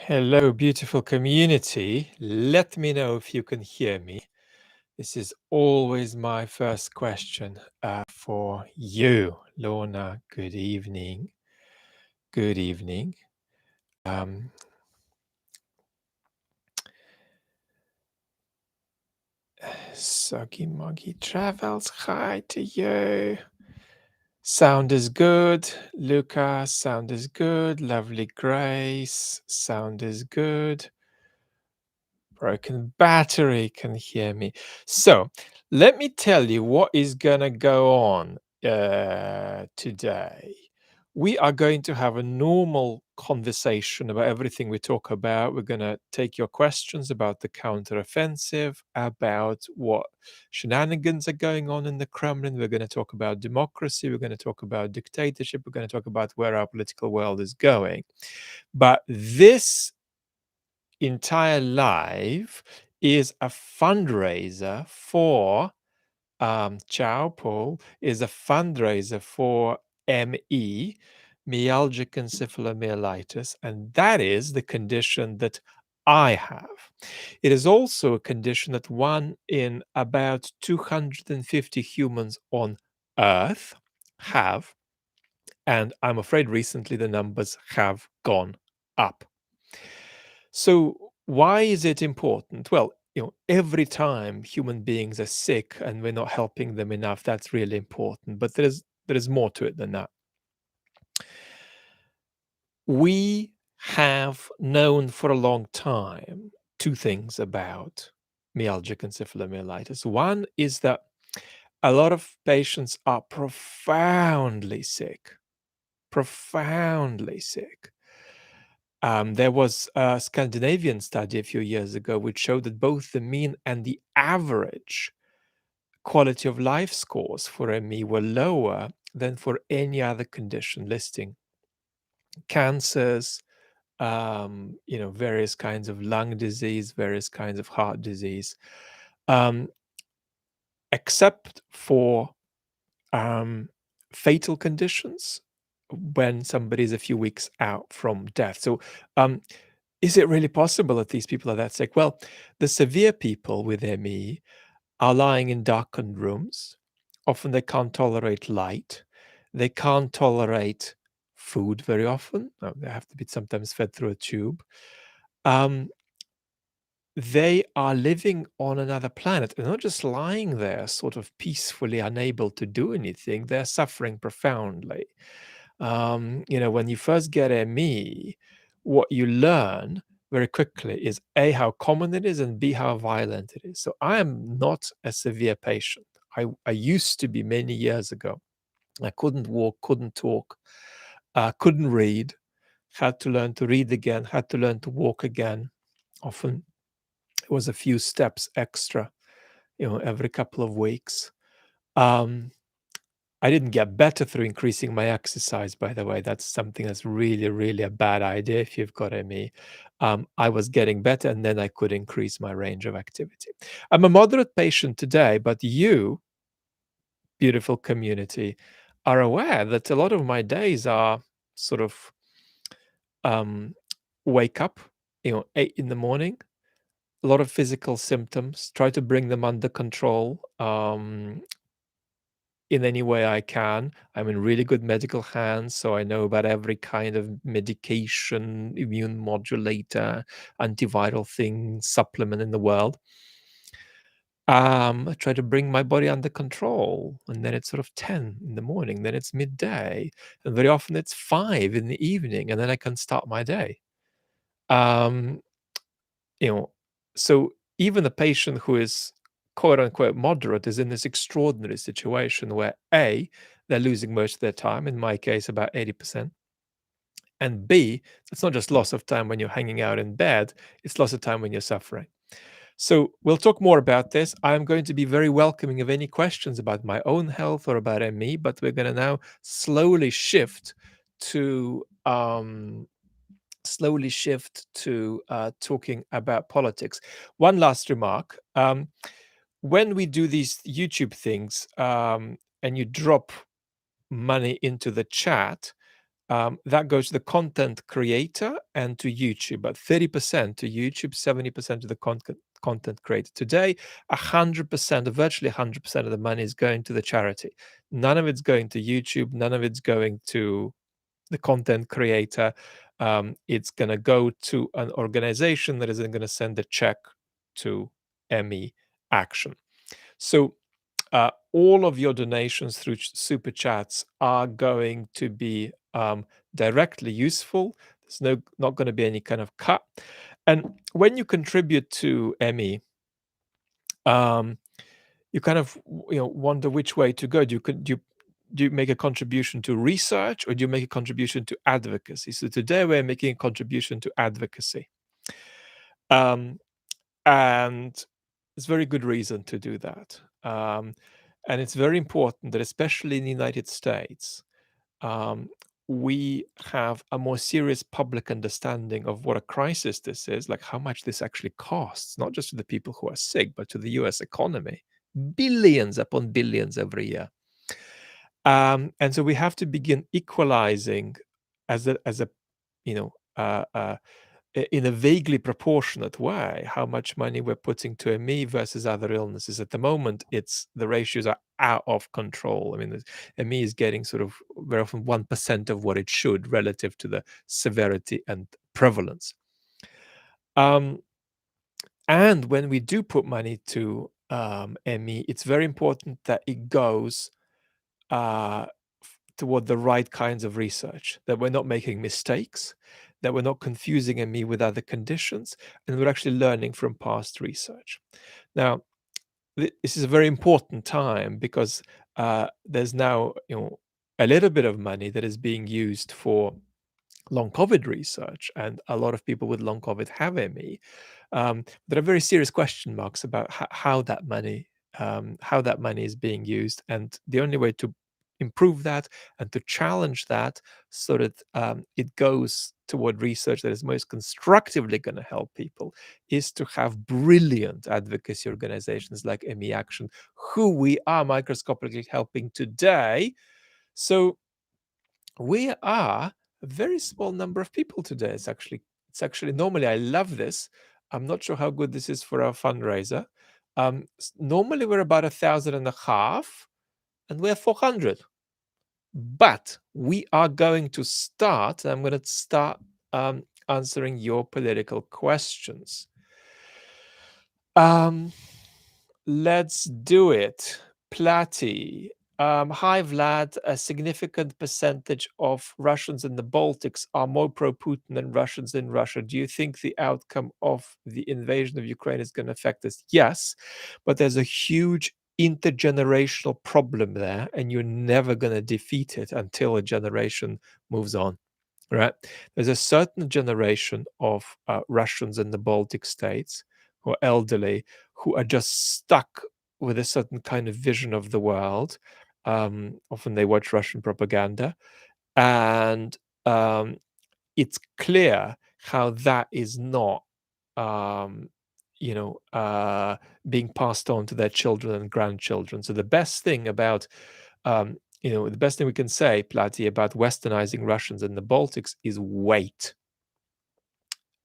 Hello, beautiful community. Let me know if you can hear me. This is always my first question for you. Lorna, good evening. Good evening. Soggy Moggy Travels, hi to you. Sound is good. Luca, sound is good. Lovely Grace, sound is good. Broken battery can hear me. So let me tell you what is gonna go on today. We are going to have a normal conversation about everything we talk about. We're gonna take your questions about the counteroffensive, about what shenanigans are going on in the Kremlin. We're gonna talk about democracy. We're gonna talk about dictatorship. We're gonna talk about where our political world is going. But this entire live is a fundraiser for Ciao Paul is a fundraiser for ME, myalgic encephalomyelitis, and that is the condition that I have. It is also a condition that one in about 250 humans on Earth have, and I'm afraid recently the numbers have gone up. So why is it important? Well, every time human beings are sick and we're not helping them enough, that's really important. But there is more to it than that. We have known for a long time two things about myalgic encephalomyelitis. One is that a lot of patients are profoundly sick, profoundly sick. There was a Scandinavian study a few years ago which showed that both the mean and the average quality of life scores for ME were lower than for any other condition listing cancers, various kinds of lung disease, various kinds of heart disease, except for fatal conditions when somebody is a few weeks out from death. So, is it really possible that these people are that sick? Well, the severe people with ME are lying in darkened rooms. Often they can't tolerate light. They can't tolerate food very often. They have to be sometimes fed through a tube. They are living on another planet. They're not just lying there, sort of peacefully unable to do anything. They're suffering profoundly. When you first get ME, what you learn very quickly is A, how common it is, and B, how violent it is. So I am not a severe patient. I used to be many years ago. I couldn't walk, couldn't talk, couldn't read, had to learn to read again, had to learn to walk again. Often it was a few steps extra, every couple of weeks. I didn't get better through increasing my exercise, by the way. That's something that's really, really a bad idea if you've got ME. I was getting better, and then I could increase my range of activity. I'm a moderate patient today, but you, beautiful community, are aware that a lot of my days are sort of wake up, 8 in the morning, a lot of physical symptoms, try to bring them under control. In any way I can. I'm in really good medical hands, so I know about every kind of medication, immune modulator, antiviral thing, supplement in the world. I try to bring my body under control, and then it's sort of 10 in the morning, then it's midday, and very often it's 5 in the evening, and then I can start my day. Um, so even a patient who is quote unquote moderate is in this extraordinary situation where A, they're losing most of their time, in my case, about 80%. And B, it's not just loss of time when you're hanging out in bed, it's loss of time when you're suffering. So we'll talk more about this. I'm going to be very welcoming of any questions about my own health or about ME, but we're going to now slowly shift to talking about politics. One last remark. When we do these YouTube things and you drop money into the chat, that goes to the content creator and to YouTube, but 30% to YouTube, 70% to the content creator. Today, 100%, virtually 100% of the money is going to the charity. None of it's going to YouTube. None of it's going to the content creator. It's going to go to an organization that is then going to send a check to ME Action. So all of your donations through super chats are going to be directly useful. There's not going to be any kind of cut. And when you contribute to ME, you kind of wonder which way to go. Do you make a contribution to research, or do you make a contribution to advocacy? So today we're making a contribution to advocacy, and it's very good reason to do that. And it's very important that, especially in the United States, we have a more serious public understanding of what a crisis this is, like how much this actually costs, not just to the people who are sick, but to the US economy, billions upon billions every year. And so we have to begin equalizing as a in a vaguely proportionate way how much money we're putting to ME versus other illnesses. At the moment, the ratios are out of control. I mean, ME is getting sort of very often 1% of what it should relative to the severity and prevalence. And when we do put money to ME, it's very important that it goes toward the right kinds of research, that we're not making mistakes, that we're not confusing ME with other conditions, and we're actually learning from past research. Now, this is a very important time because there's now a little bit of money that is being used for long COVID research, and a lot of people with long COVID have ME. There are very serious question marks about how that money is being used, and the only way to improve that and to challenge that so that it goes toward research that is most constructively going to help people is to have brilliant advocacy organizations like ME Action, who we are microscopically helping today. So we are a very small number of people today. It's actually normally, I love this. I'm not sure how good this is for our fundraiser. Normally we're about 1,500, and we're 400. But we are going to start, and I'm going to start answering your political questions. Let's do it. Platy. Hi, Vlad. A significant percentage of Russians in the Baltics are more pro-Putin than Russians in Russia. Do you think the outcome of the invasion of Ukraine is going to affect us? Yes, but there's a huge intergenerational problem there, and you're never going to defeat it until a generation moves on. Right? There's a certain generation of Russians in the Baltic states who are elderly, who are just stuck with a certain kind of vision of the world. Often they watch Russian propaganda, and it's clear how that is not, being passed on to their children and grandchildren. So the best thing about the best thing we can say, Platy, about westernizing Russians in the Baltics is wait.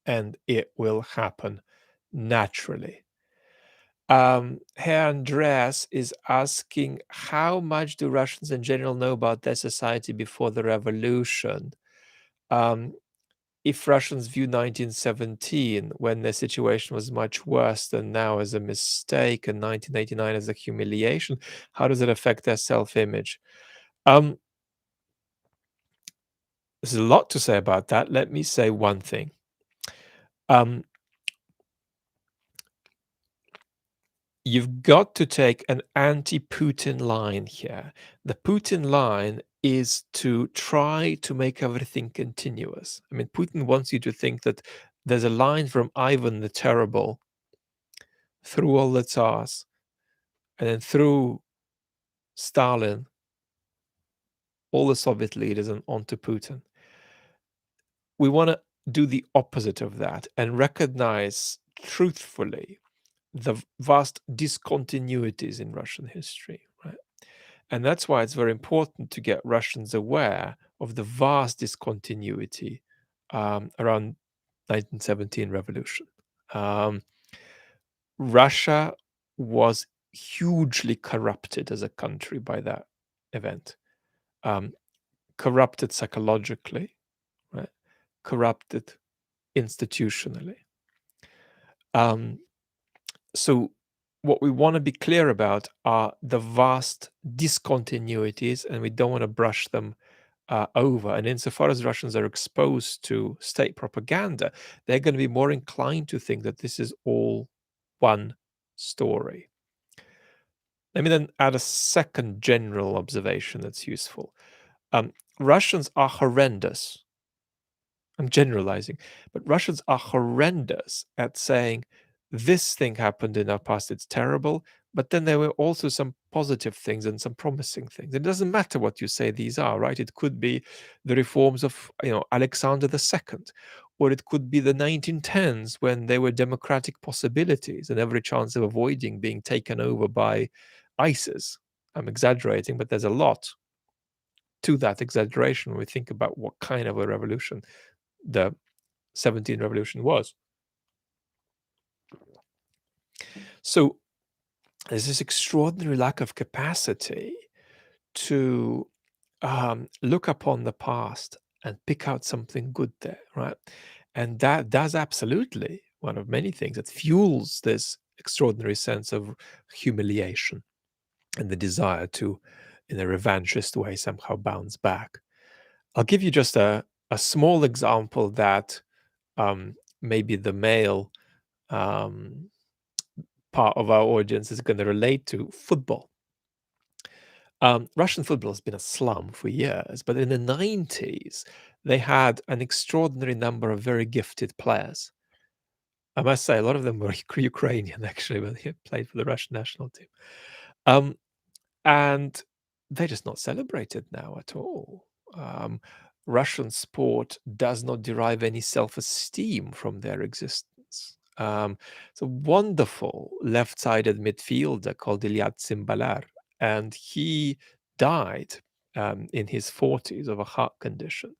And it will happen naturally. Herr Andreas is asking, how much do Russians in general know about their society before the revolution? If Russians view 1917, when their situation was much worse than now, as a mistake, and 1989 as a humiliation, how does it affect their self-image? There's a lot to say about that. Let me say one thing. You've got to take an anti-Putin line here. The Putin line is to try to make everything continuous. I mean, Putin wants you to think that there's a line from Ivan the Terrible through all the Tsars, and then through Stalin, all the Soviet leaders, and onto Putin. We want to do the opposite of that and recognize truthfully the vast discontinuities in Russian history, right? And that's why it's very important to get Russians aware of the vast discontinuity around 1917 revolution. Um, Russia was hugely corrupted as a country by that event. Um, Corrupted psychologically, right? Corrupted institutionally. Um, so, what we want to be clear about are the vast discontinuities, and we don't want to brush them over. And insofar as Russians are exposed to state propaganda, they're going to be more inclined to think that this is all one story. Let me then add a second general observation that's useful. Russians are horrendous. I'm generalizing, but Russians are horrendous at saying this thing happened in our past, it's terrible, but then there were also some positive things and some promising things. It doesn't matter what you say these are, right? It could be the reforms of, Alexander II, or it could be the 1910s when there were democratic possibilities and every chance of avoiding being taken over by ISIS. I'm exaggerating, but there's a lot to that exaggeration when we think about what kind of a revolution the 17 revolution was. So there's this extraordinary lack of capacity to look upon the past and pick out something good there, right? And that's absolutely one of many things that fuels this extraordinary sense of humiliation and the desire to, in a revanchist way, somehow bounce back. I'll give you just a small example that maybe the male um, part of our audience is going to relate to: football. Russian football has been a slum for years, but in the 90s, they had an extraordinary number of very gifted players. I must say, a lot of them were Ukrainian, actually, but they played for the Russian national team. Um, and they're just not celebrated now at all. Um, Russian sport does not derive any self esteem from their existence. It's a wonderful left sided midfielder called Ilyat Simbalar, and he died in his 40s of a heart condition.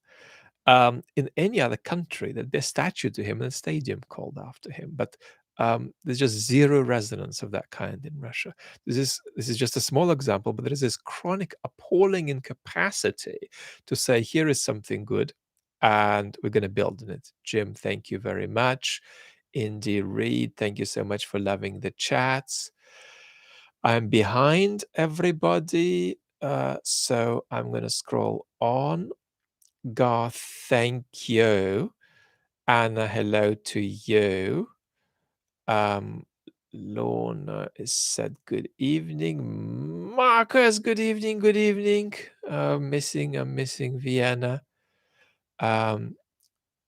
In any other country, there'd be a statue to him and a stadium called after him. But there's just zero resonance of that kind in Russia. This is just a small example, but there is this chronic, appalling incapacity to say, here is something good, and we're going to build on it. Jim, thank you very much. Indy Reed, thank you so much for loving the chats. I'm behind everybody, so I'm going to scroll on. Garth, thank you. Anna, hello to you. Lorna is said good evening. Marcus, good evening, good evening. I'm missing Vienna.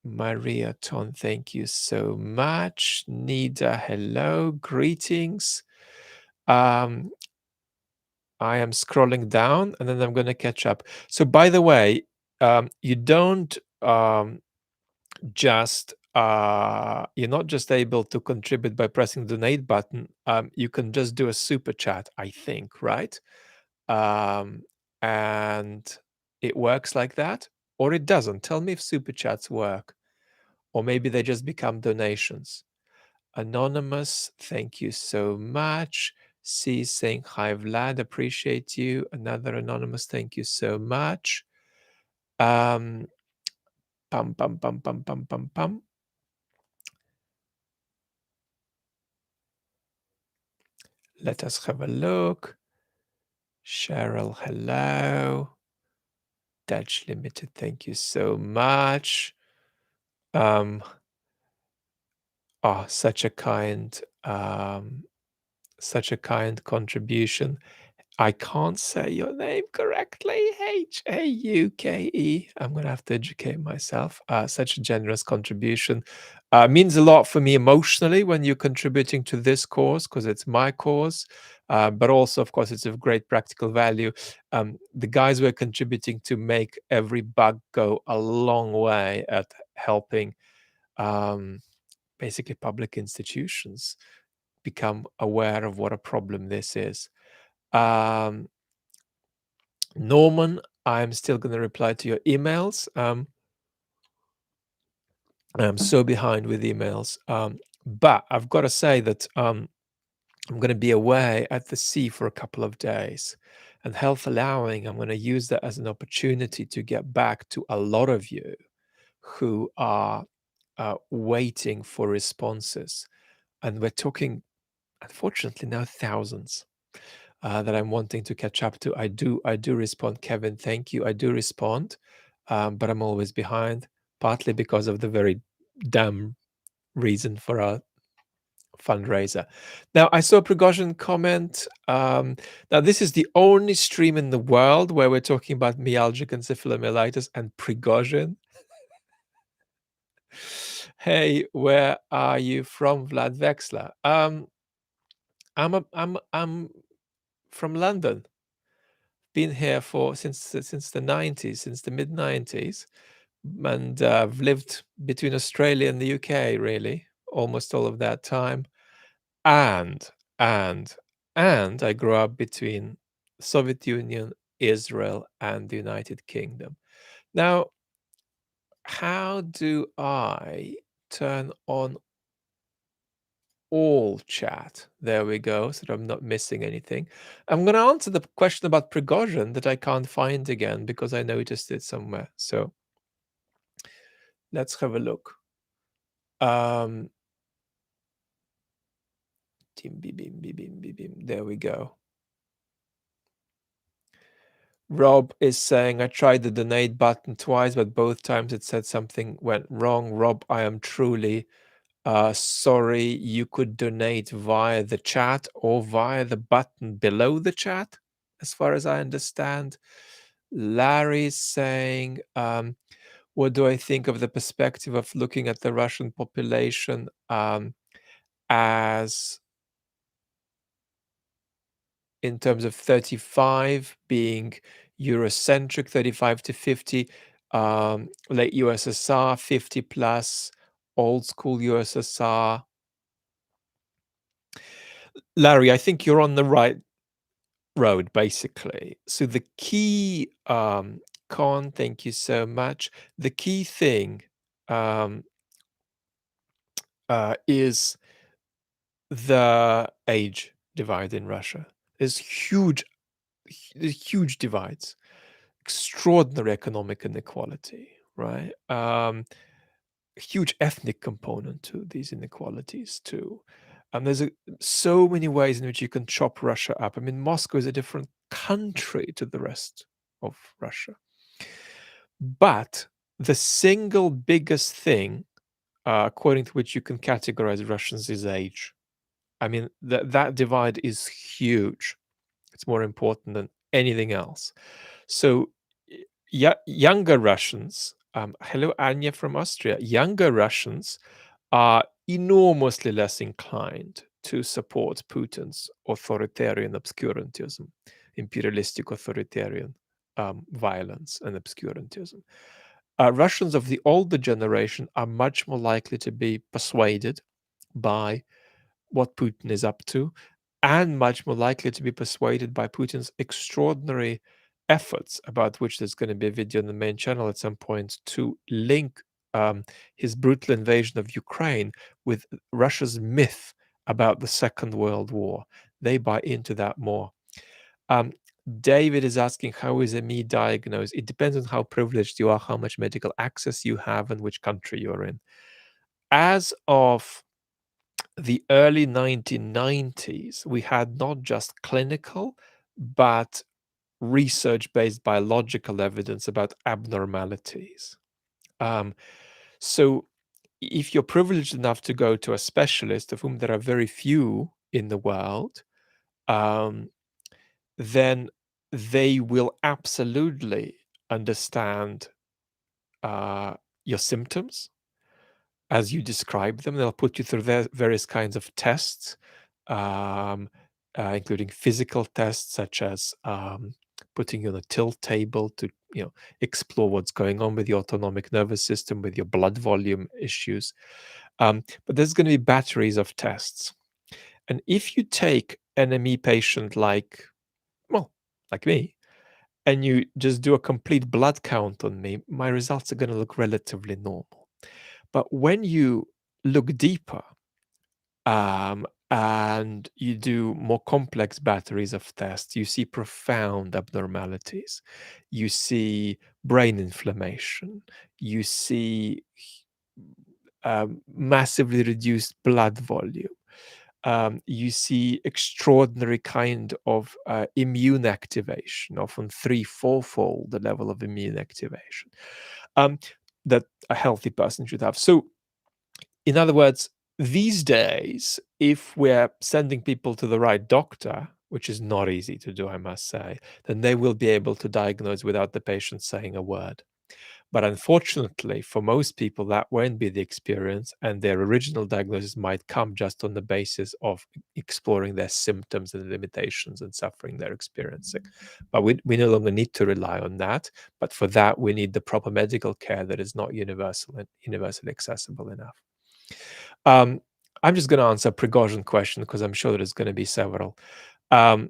Maria Ton, thank you so much. Nida, hello, greetings. I am scrolling down and then I'm going to catch up. So, by the way, you don't just you're not just able to contribute by pressing the donate button. You can just do a super chat, I think, right? Um, and it works like that, or it doesn't. Tell me if super chats work, or maybe they just become donations. Anonymous, thank you so much. C saying hi, Vlad, appreciate you. Another anonymous, thank you so much. Pum pum pum pum pum pum pum. Let us have a look. Cheryl, hello. Dutch Limited, thank you so much. Such a kind contribution. I can't say your name correctly. Hauke. I'm going to have to educate myself. Such a generous contribution. Means a lot for me emotionally when you're contributing to this cause, because it's my cause. But also, of course, it's of great practical value. The guys were contributing to make every bug go a long way at helping basically public institutions become aware of what a problem this is. Norman, I'm still going to reply to your emails. I'm so behind with emails. But I've got to say that I'm going to be away at the sea for a couple of days. And health allowing, I'm going to use that as an opportunity to get back to a lot of you who are waiting for responses. And we're talking, unfortunately, now thousands that I'm wanting to catch up to. I do respond, Kevin. Thank you. I do respond, but I'm always behind, partly because of the very damn reason for our fundraiser. Now, I saw Prigozhin comment. Now, this is the only stream in the world where we're talking about myalgic encephalomyelitis and Prigozhin. Hey, where are you from, Vlad Vexler? I'm from London. Been here for since the 90s, since the mid 90s, and I've lived between Australia and the UK really almost all of that time. And and and I grew up between Soviet Union, Israel, and the United Kingdom. Now, how do I turn on all chat? There we go, so that I'm not missing anything. I'm going to answer the question about Prigozhin that I can't find again because I noticed it somewhere. So let's have a look. There we go. Rob is saying, I tried the donate button twice, but both times it said something went wrong. Rob, I am truly sorry. You could donate via the chat or via the button below the chat, as far as I understand. Larry's saying, what do I think of the perspective of looking at the Russian population as in terms of 35 being Eurocentric, 35 to 50, late USSR, 50 plus, old school USSR. Larry, I think you're on the right road, basically. So the key, Con, thank you so much. The key thing is the age divide in Russia. There's huge divides, extraordinary economic inequality, right? Huge ethnic component to these inequalities too. There's so many ways in which you can chop Russia up. I mean, Moscow is a different country to the rest of Russia. But the single biggest thing, according to which you can categorize Russians, is age. I mean, that divide is huge. It's more important than anything else. So, younger Russians, hello, Anya from Austria, younger Russians are enormously less inclined to support Putin's authoritarian obscurantism, imperialistic authoritarian violence and obscurantism. Russians of the older generation are much more likely to be persuaded by what Putin is up to, and much more likely to be persuaded by Putin's extraordinary efforts, about which there's going to be a video on the main channel at some point, to link his brutal invasion of Ukraine with Russia's myth about the Second World War. They buy into that more. David is asking, how is a me diagnosed? It depends on how privileged you are, how much medical access you have, and which country you're in. As of the early 1990s, we had not just clinical, but research-based biological evidence about abnormalities. So if you're privileged enough to go to a specialist, of whom there are very few in the world, then they will absolutely understand your symptoms as you describe them. They'll put you through various kinds of tests, including physical tests, such as putting you on a tilt table to explore what's going on with your autonomic nervous system, with your blood volume issues. But there's going to be batteries of tests. And if you take an ME patient like me, and you just do a complete blood count on me, my results are going to look relatively normal. But when you look deeper, and you do more complex batteries of tests, you see profound abnormalities. You see brain inflammation. You see massively reduced blood volume. You see extraordinary kind of immune activation, often three, fourfold the level of immune activation um, that a healthy person should have. So, in other words, these days, if we're sending people to the right doctor, which is not easy to do, I must say, then they will be able to diagnose without the patient saying a word. But unfortunately, for most people, that won't be the experience, and their original diagnosis might come just on the basis of exploring their symptoms and limitations and suffering they're experiencing. But we no longer need to rely on that. But for that, we need the proper medical care that is not universal and universally accessible enough. Um, I'm just going to answer a Prigozhin question because I'm sure there's going to be several. Um,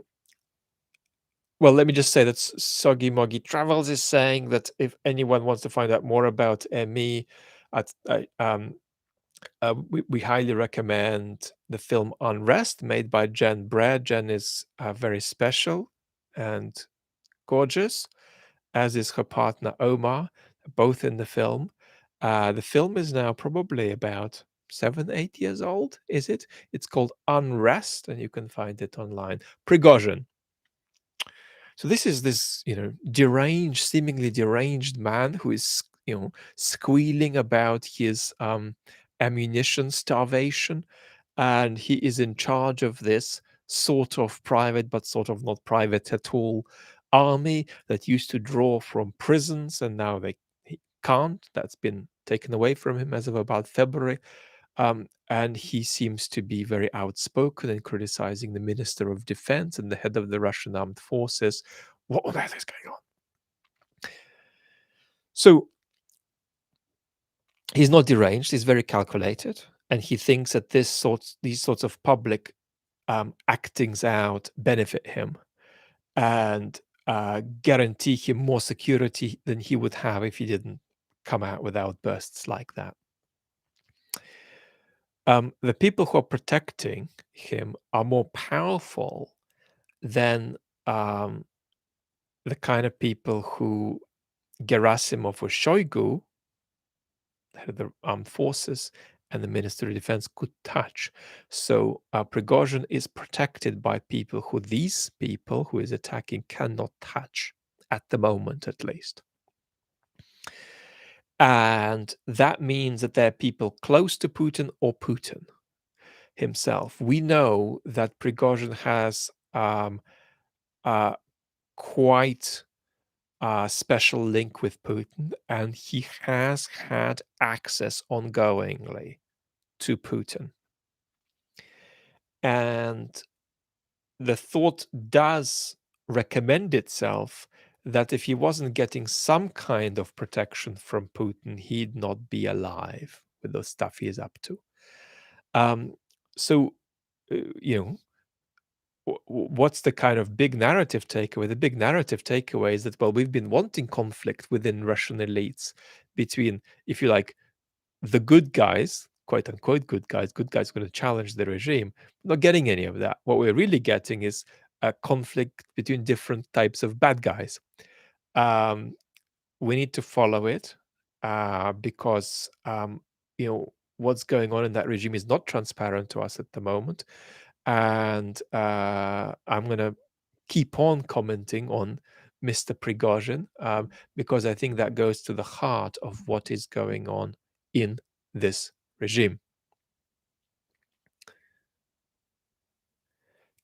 well, let me just say that Soggy Moggy Travels is saying that if anyone wants to find out more about me, we highly recommend the film Unrest, made by Jen Brad. Jen is very special and gorgeous, as is her partner Omar, both in the film. The film is now probably about 7, 8 years old, is it? It's called Unrest, and you can find it online. Prigozhin. So this is this, deranged, seemingly deranged man who is, squealing about his ammunition starvation, and he is in charge of this sort of private, but sort of not private at all, army that used to draw from prisons, and now he can't. That's been taken away from him as of about February. And he seems to be very outspoken in criticizing the Minister of Defense and the head of the Russian armed forces. What on earth is going on? So he's not deranged, he's very calculated, and he thinks that these sorts of public actings out benefit him and guarantee him more security than he would have if he didn't come out with outbursts like that. The people who are protecting him are more powerful than the kind of people who Gerasimov or Shoigu, the head of the armed forces, and the Minister of Defense could touch. So Prigozhin is protected by people who these people who is attacking cannot touch, at the moment at least. And that means that there are people close to Putin or Putin himself. We know that Prigozhin has quite a special link with Putin, and he has had access ongoingly to Putin. And the thought does recommend itself that if he wasn't getting some kind of protection from Putin, he'd not be alive with the stuff he is up to. So, what's the kind of big narrative takeaway? The big narrative takeaway is that, well, we've been wanting conflict within Russian elites between, if you like, the good guys, quote unquote good guys going to challenge the regime. Not getting any of that. What we're really getting is a conflict between different types of bad guys. We need to follow it because what's going on in that regime is not transparent to us at the moment, and I'm going to keep on commenting on Mr. Prigozhin because I think that goes to the heart of what is going on in this regime.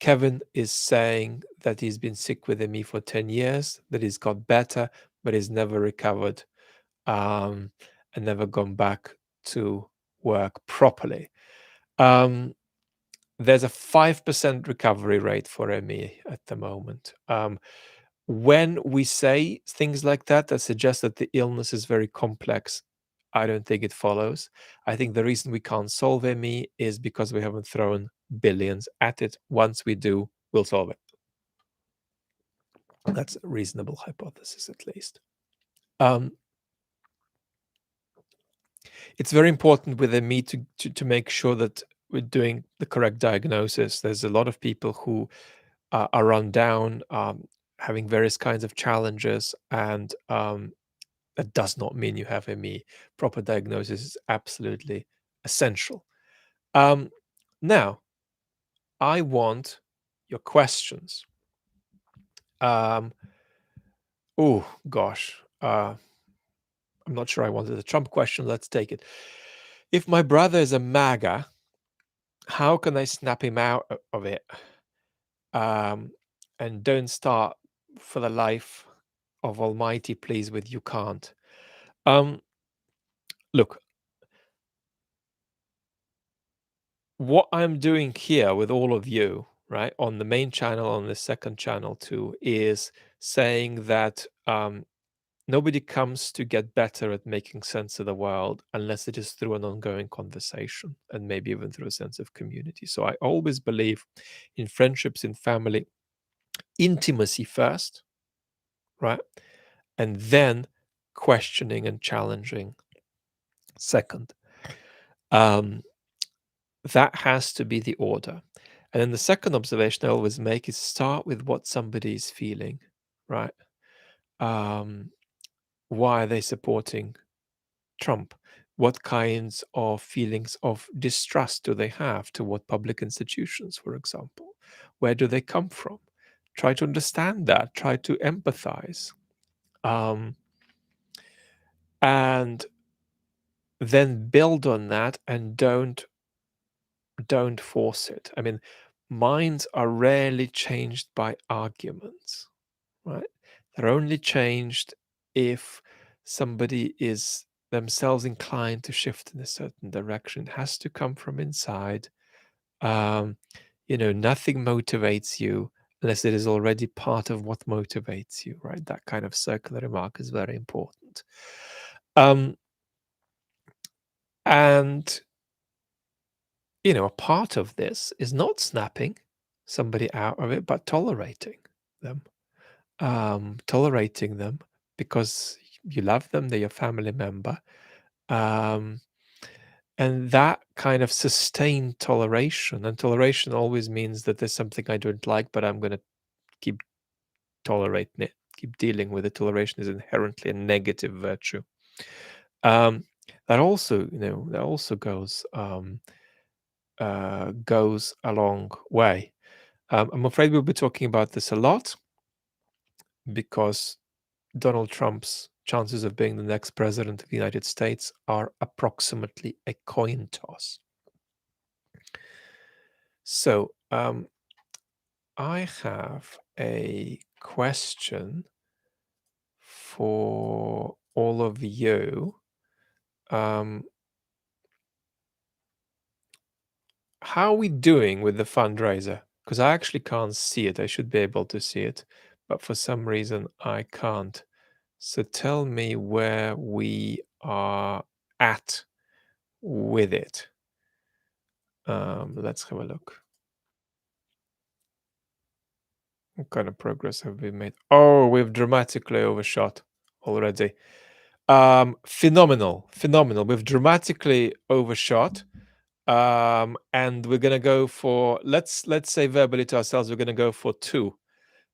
Kevin is saying that he's been sick with me for 10 years, that he's got better, but he's never recovered and never gone back to work properly. There's a 5% recovery rate for ME at the moment. When we say things like that, that suggests that the illness is very complex. I don't think it follows. I think the reason we can't solve ME is because we haven't thrown billions at it. Once we do, we'll solve it. That's a reasonable hypothesis, at least. Um, it's very important with me to make sure that we're doing the correct diagnosis. There's a lot of people who are run down, having various kinds of challenges, and that does not mean you have ME. Proper diagnosis is absolutely essential. Um, Now, I want your questions. Um, oh gosh, I'm not sure I wanted a Trump question. Let's take it. If my brother is a MAGA, how can I snap him out of it? And don't start for the life of Almighty, please, with you can't. Um, Look, what I'm doing here with all of you, right, on the main channel, on the second channel too, is saying that nobody comes to get better at making sense of the world unless it is through an ongoing conversation and maybe even through a sense of community. So I always believe in friendships, in family, intimacy first, right? And then questioning and challenging second. Um, that has to be the order. And then the second observation I always make is start with what somebody is feeling, right? Um, why are they supporting Trump? What kinds of feelings of distrust do they have toward public institutions, for example? Where do they come from? Try to understand that, try to empathize. Um, and then build on that and don't force it. I mean, minds are rarely changed by arguments, right? They're only changed if somebody is themselves inclined to shift in a certain direction. It has to come from inside. Um, Nothing motivates you unless it is already part of what motivates you, right? That kind of circular remark is very important. Um, and a part of this is not snapping somebody out of it, but them, tolerating them because you love them, they're your family member. Um, and that kind of sustained toleration, and toleration always means that there's something I don't like, but I'm going to keep tolerating it, keep dealing with it. Toleration is inherently a negative virtue. Um, that also goes a long way. I'm afraid we'll be talking about this a lot because Donald Trump's chances of being the next president of the United States are approximately a coin toss. So I have a question for all of you. How are we doing with the fundraiser? Because I actually can't see it. I should be able to see it, but for some reason I can't. So tell me where we are at with it. Let's have a look. What kind of progress have we made? Oh, we've dramatically overshot already. Phenomenal. We've dramatically overshot. And we're gonna go for let's say verbally to ourselves, we're gonna go for 2.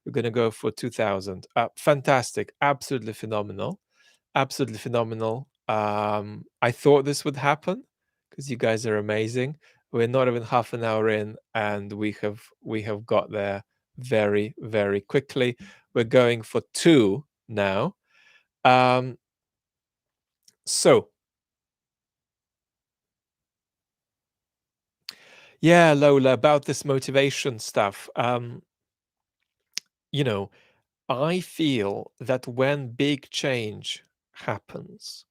We're gonna go for 2,000. Fantastic, absolutely phenomenal. Absolutely phenomenal. I thought this would happen because you guys are amazing. We're not even half an hour in, and we have got there very, very quickly. We're going for 2 now. Um, so yeah, Lola, about this motivation stuff. You know, I feel that when big change happens,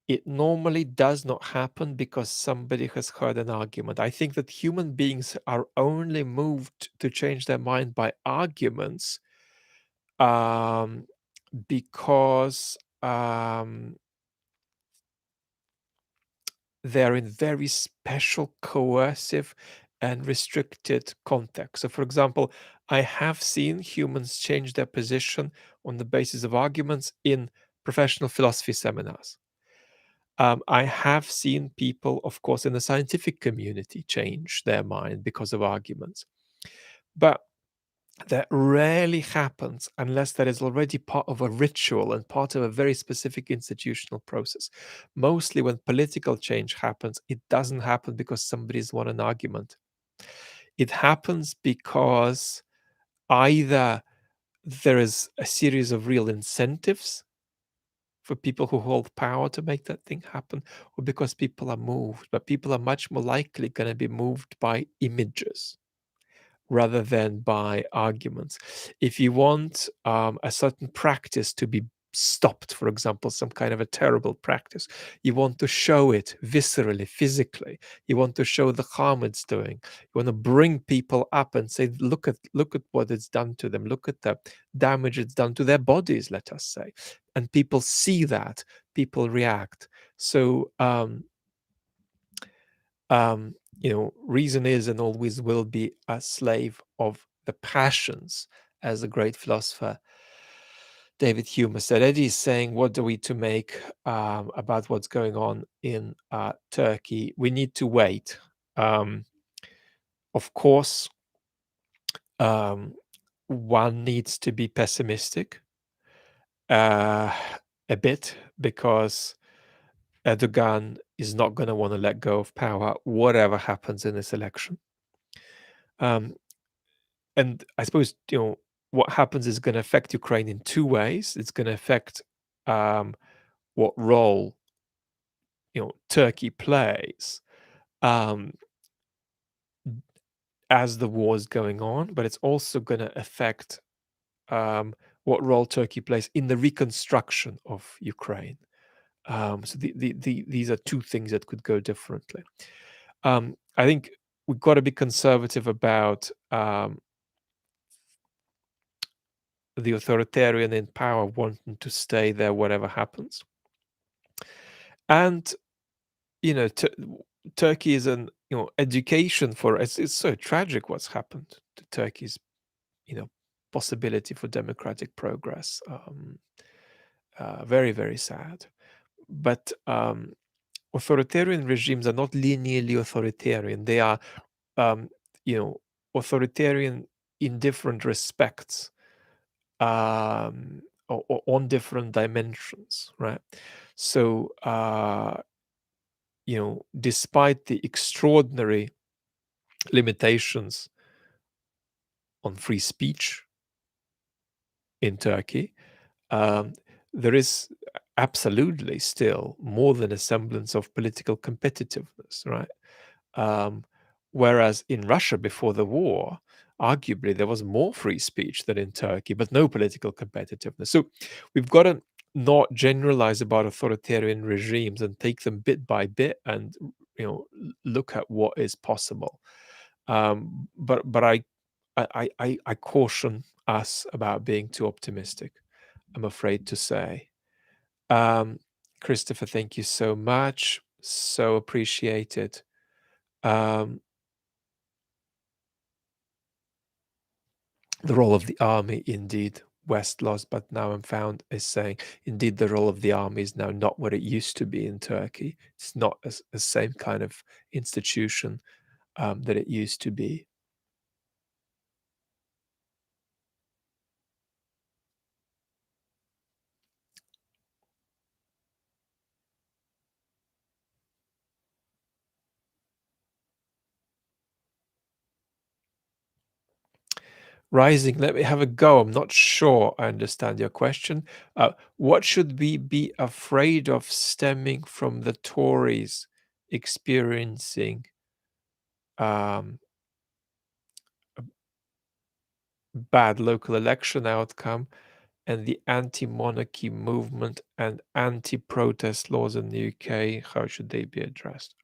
it normally does not happen because somebody has heard an argument. I think that human beings are only moved to change their mind by arguments um, because they're in very special, coercive, and restricted contexts. So, for example, I have seen humans change their position on the basis of arguments in professional philosophy seminars. I have seen people, of course, in the scientific community change their mind because of arguments. But that rarely happens unless that is already part of a ritual and part of a very specific institutional process. Mostly when political change happens, it doesn't happen because somebody's won an argument. It happens because either there is a series of real incentives for people who hold power to make that thing happen, or because people are moved. But people are much more likely going to be moved by images rather than by arguments. If you want a certain practice to be stopped, for example, some kind of a terrible practice, you want to show it viscerally, physically. You want to show the harm it's doing. You want to bring people up and say, look at what it's done to them. Look at the damage it's done to their bodies, let us say. And people see that, people react. So reason is and always will be a slave of the passions, as the great philosopher David Hume has said. Eddie is saying, what are we to make about what's going on in Turkey? We need to wait. Of course, one needs to be pessimistic a bit because Erdogan is not going to want to let go of power, whatever happens in this election. And I suppose what happens is going to affect Ukraine in two ways. It's going to affect what role Turkey plays um, as the war is going on, but it's also going to affect what role Turkey plays in the reconstruction of Ukraine. So these are two things that could go differently. I think we've got to be conservative about the authoritarian in power wanting to stay there whatever happens. And Turkey is an education for it's so tragic what's happened to Turkey's possibility for democratic progress. Very, very sad. But authoritarian regimes are not linearly authoritarian. They are authoritarian in different respects, or on different dimensions, right? So despite the extraordinary limitations on free speech in Turkey, there is absolutely still more than a semblance of political competitiveness, right? Whereas in Russia before the war, arguably there was more free speech than in Turkey, but no political competitiveness. So we've got to not generalize about authoritarian regimes and take them bit by bit and look at what is possible. But I caution us about being too optimistic, I'm afraid to say. Christopher, thank you so much. So appreciated. The role of the army, indeed, West lost, but now I'm found, is saying, indeed, the role of the army is now not what it used to be in Turkey. It's not the same kind of institution that it used to be. Rising, let me have a go. I'm not sure I understand your question. What should we be afraid of stemming from the Tories experiencing um, a bad local election outcome and the anti-monarchy movement and anti-protest laws in the UK? How should they be addressed?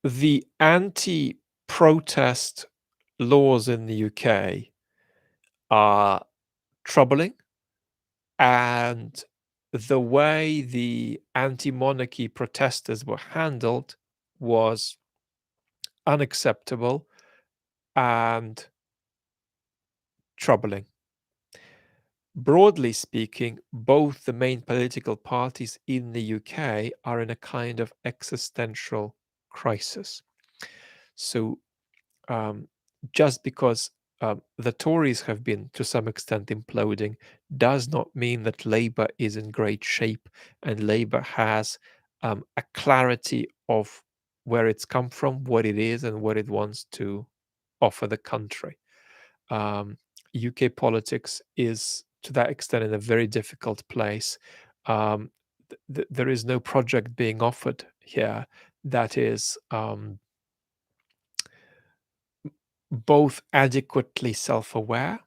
The anti-protest laws in the UK are troubling and the way the anti-monarchy protesters were handled was unacceptable and troubling. Broadly speaking, both the main political parties in the UK are in a kind of existential crisis. So, um, just because the Tories have been to some extent imploding does not mean that Labour is in great shape and Labour has a clarity of where it's come from, what it is, and what it wants to offer the country. UK politics is to that extent in a very difficult place. Um, there is no project being offered here that is both adequately self aware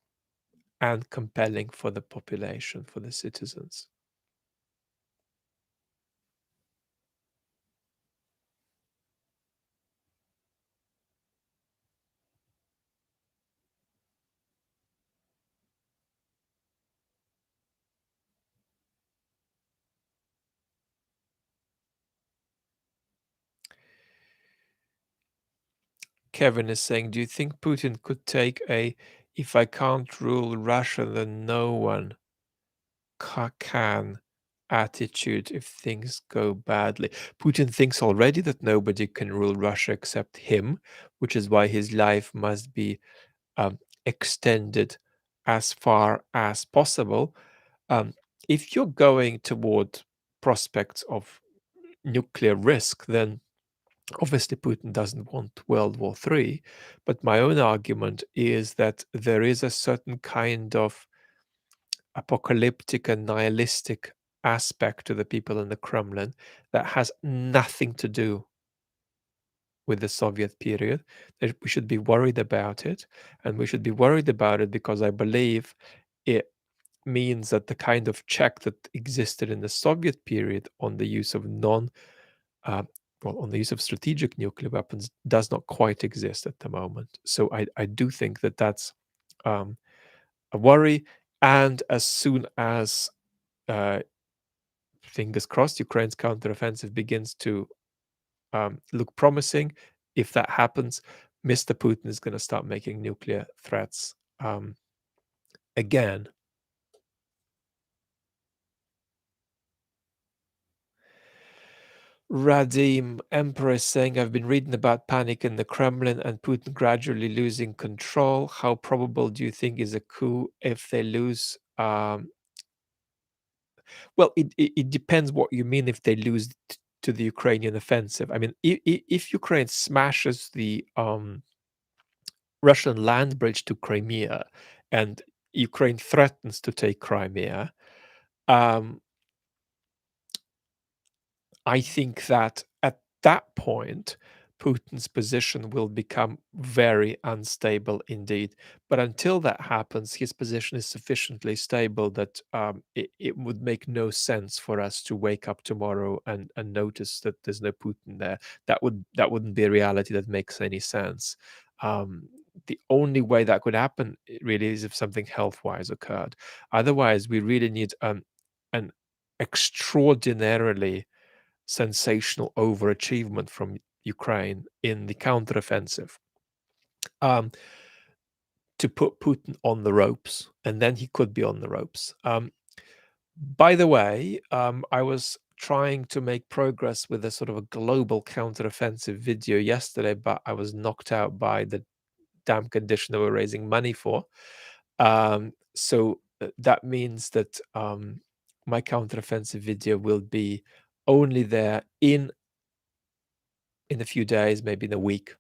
and compelling for the population, for the citizens. Kevin is saying, do you think Putin could take a if I can't rule Russia, then no one can attitude if things go badly? Putin thinks already that nobody can rule Russia except him, which is why his life must be extended as far as possible. Um, if you're going toward prospects of nuclear risk, then obviously Putin doesn't want World War III. But my own argument is that there is a certain kind of apocalyptic and nihilistic aspect to the people in the Kremlin that has nothing to do with the Soviet period. That we should be worried about it. And we should be worried about it because I believe it means that the kind of check that existed in the Soviet period on the use of uh, on the use of strategic nuclear weapons does not quite exist at the moment. So I do think that that's um, a worry. And as soon as, uh, fingers crossed, Ukraine's counteroffensive begins to look promising, if that happens, Mr. Putin is going to start making nuclear threats again. Radim Emperor is saying, I've been reading about panic in the Kremlin and Putin gradually losing control. How probable do you think is a coup if they lose? Well, it depends what you mean if they lose to the Ukrainian offensive. I mean, if Ukraine smashes the Russian land bridge to Crimea and Ukraine threatens to take Crimea, um, I think that at that point, Putin's position will become very unstable indeed. But until that happens, his position is sufficiently stable that it would make no sense for us to wake up tomorrow and notice that there's no Putin there. That wouldn't be a reality that makes any sense. The only way that could happen really is if something health-wise occurred. Otherwise, we really need an extraordinarily sensational overachievement from Ukraine in the counteroffensive um, to put Putin on the ropes, and then he could be on the ropes. By the way, I was trying to make progress with a sort of a global counteroffensive video yesterday, but I was knocked out by the damn condition that we're raising money for. So that means that my counteroffensive video will be only there in a few days, maybe in a week.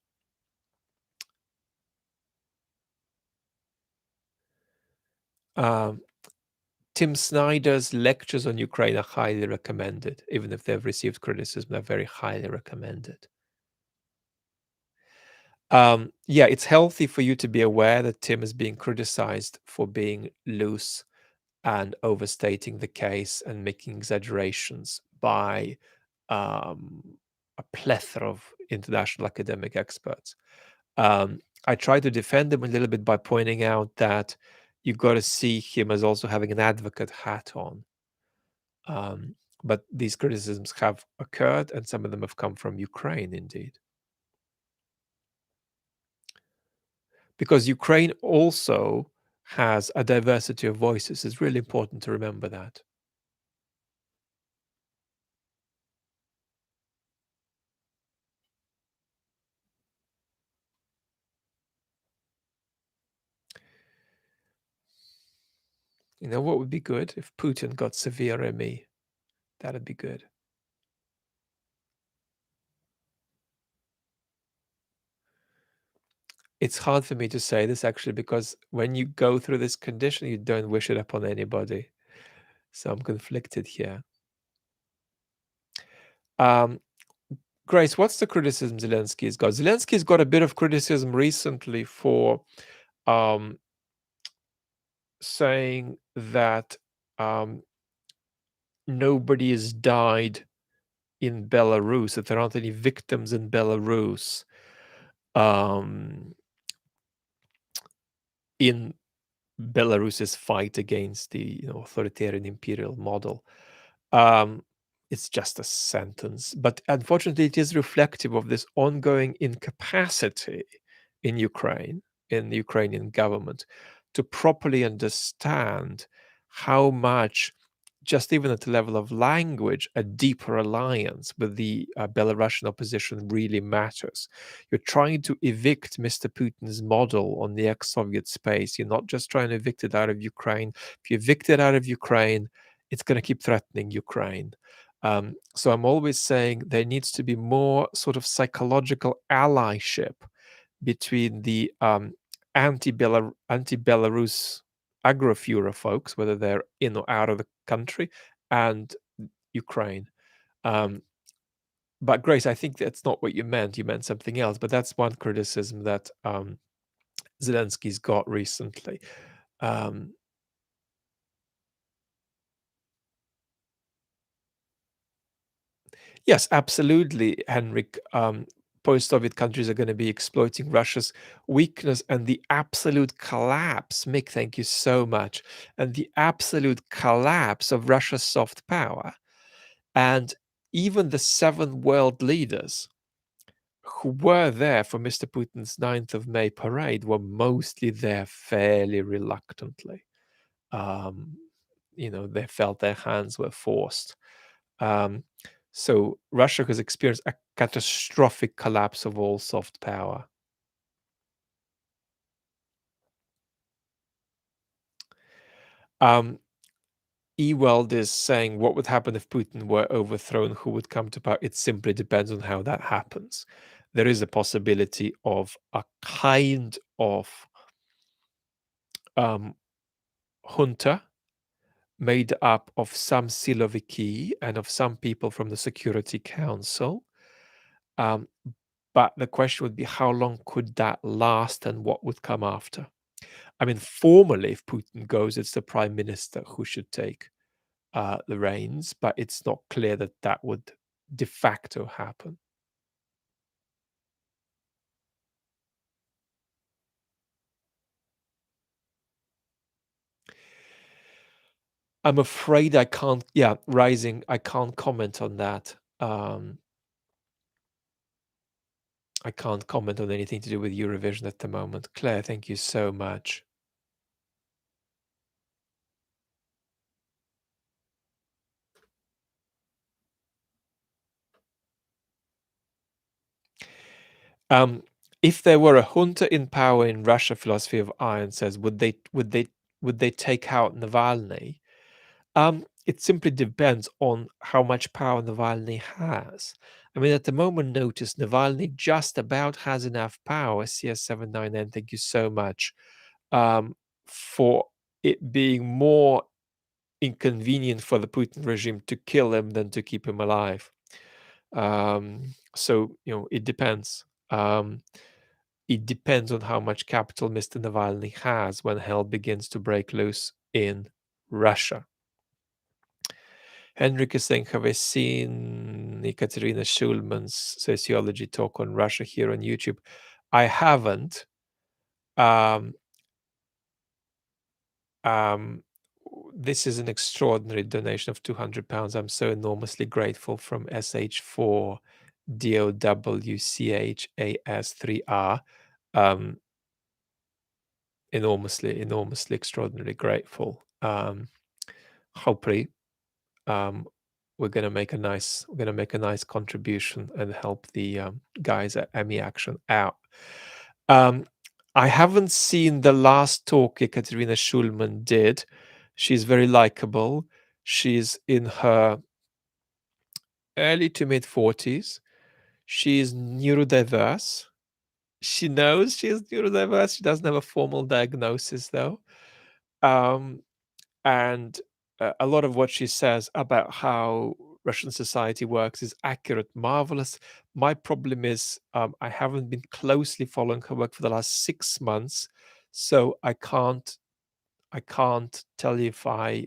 Um, Tim Snyder's lectures on Ukraine are highly recommended, even if they've received criticism. They're very highly recommended. Yeah, it's healthy for you to be aware that Tim is being criticized for being loose and overstating the case and making exaggerations by um, a plethora of international academic experts. I try to defend him a little bit by pointing out that you've got to see him as also having an advocate hat on. Um, but these criticisms have occurred, and some of them have come from Ukraine, indeed. Because Ukraine also has a diversity of voices. It's really important to remember that. You know what would be good? If Putin got severe ME. That'd be good. It's hard for me to say this actually because when you go through this condition, you don't wish it upon anybody. So I'm conflicted here. Um, Grace, what's the criticism Zelensky's got? Zelensky's got a bit of criticism recently for um, saying that nobody has died in Belarus, that there aren't any victims in Belarus um, in Belarus's fight against the authoritarian imperial model. Um, it's just a sentence, but unfortunately, it is reflective of this ongoing incapacity in Ukraine, in the Ukrainian government, to properly understand how much, just even at the level of language, a deeper alliance with the Belarusian opposition really matters. You're trying to evict Mr. Putin's model on the ex Soviet space. You're not just trying to evict it out of Ukraine. If you evict it out of Ukraine, it's going to keep threatening Ukraine. So I'm always saying there needs to be more sort of psychological allyship between the anti-Belarus agroführer folks, whether they're in or out of the country, and Ukraine. Um, but Grace, I think that's not what you meant. You meant something else. But that's one criticism that Zelensky's got recently. Um, Yes, absolutely, Henrik. Post-Soviet countries are going to be exploiting Russia's weakness and the absolute collapse. Mick, thank you so much. And the absolute collapse of Russia's soft power. And even the seven world leaders who were there for Mr. Putin's 9th of May parade were mostly there fairly reluctantly. Um, they felt their hands were forced. Um, so Russia has experienced a catastrophic collapse of all soft power. Um, Ewald is saying, what would happen if Putin were overthrown? Who would come to power? It simply depends on how that happens. There is a possibility of a kind of junta made up of some Siloviki and of some people from the Security Council. But the question would be, how long could that last and what would come after? I mean, formally, if Putin goes, it's the prime minister who should take the reins, but it's not clear that that would de facto happen. I'm afraid I can't. Yeah, Rising. I can't comment on that. I can't comment on anything to do with Eurovision at the moment. Claire, thank you so much. If there were a junta in power in Russia, Philosophy of Iron says, would they take out Navalny? It simply depends on how much power Navalny has. I mean, at the moment, notice Navalny just about has enough power. CS79N, thank you so much, for it being more inconvenient for the Putin regime to kill him than to keep him alive. So it depends. It depends on how much capital Mr. Navalny has when hell begins to break loose in Russia. Henrik is saying, have I seen Ekaterina Schulman's sociology talk on Russia here on YouTube? I haven't. Um, this is an extraordinary donation of £200. I'm so enormously grateful from SH4 DOWCHAS3R. Enormously, extraordinarily grateful. Hopefully, we're gonna make a nice contribution and help the guys at Emmy Action out. I haven't seen the last talk Ekaterina Schulman did. She's very likable. She's in her early to mid 40s. She's neurodiverse. She knows she is neurodiverse. She doesn't have a formal diagnosis, though. And a lot of what she says about how Russian society works is accurate, marvelous. My problem is I haven't been closely following her work for the last 6 months, so I can't tell you if I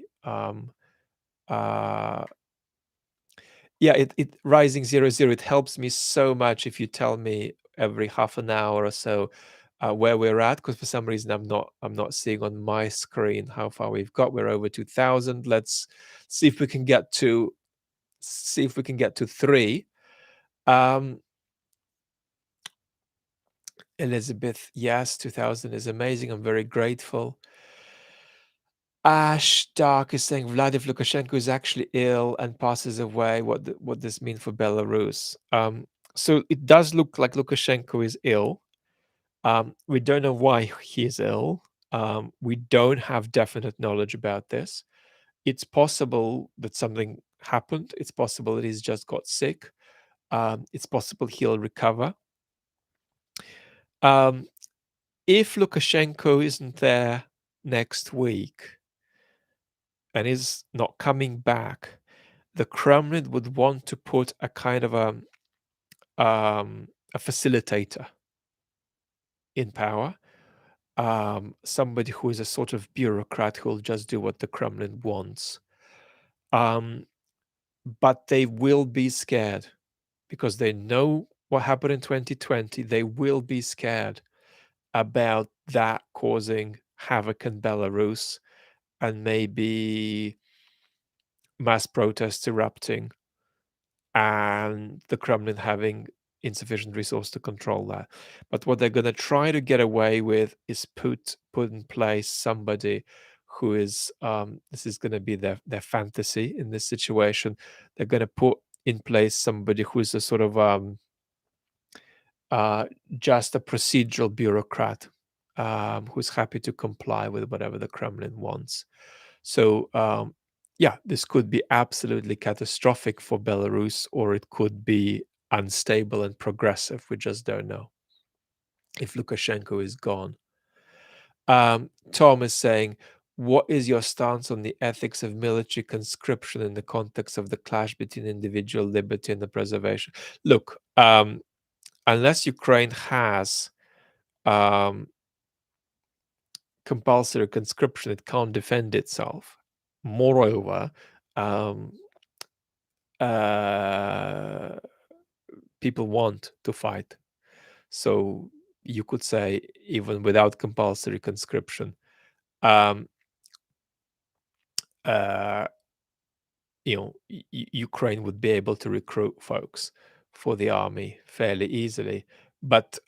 yeah, it Rising 00, it helps me so much if you tell me every half an hour or so where we're at, because for some reason I'm not seeing on my screen how far we've got. We're over 2,000. Let's see if we can get to 3. Elizabeth, yes, 2,000 is amazing. I'm very grateful. Ash Dark is saying Vladimir Lukashenko is actually ill and passes away. What this mean for Belarus? So it does look like Lukashenko is ill. We don't know why he is ill. We don't have definite knowledge about this. It's possible that something happened. It's possible that he's just got sick. It's possible he'll recover. If Lukashenko isn't there next week and is not coming back, the Kremlin would want to put a kind of a facilitator in power, somebody who is a sort of bureaucrat who will just do what the Kremlin wants. But they will be scared because they know what happened in 2020. They will be scared about that causing havoc in Belarus and maybe mass protests erupting and the Kremlin having insufficient resource to control that. But what they're going to try to get away with is put in place somebody who is this is going to be their fantasy in this situation. They're going to put in place somebody who's a sort of just a procedural bureaucrat who's happy to comply with whatever the Kremlin wants. So yeah, this could be absolutely catastrophic for Belarus, or it could be unstable and progressive. We just don't know if Lukashenko is gone. Tom is saying, what is your stance on the ethics of military conscription in the context of the clash between individual liberty and the preservation? Look, unless Ukraine has compulsory conscription, it can't defend itself. Moreover, people want to fight. So you could say, even without compulsory conscription, Ukraine would be able to recruit folks for the army fairly easily. But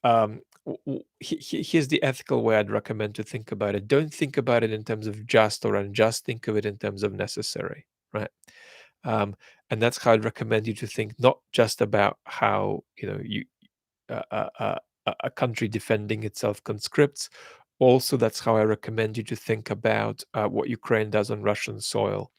here's the ethical way I'd recommend to think about it. Don't think about it in terms of just or unjust. Think of it in terms of necessary, right? And that's how I'd recommend you to think, not just about how a country defending itself conscripts. Also, that's how I recommend you to think about what Ukraine does on Russian soil.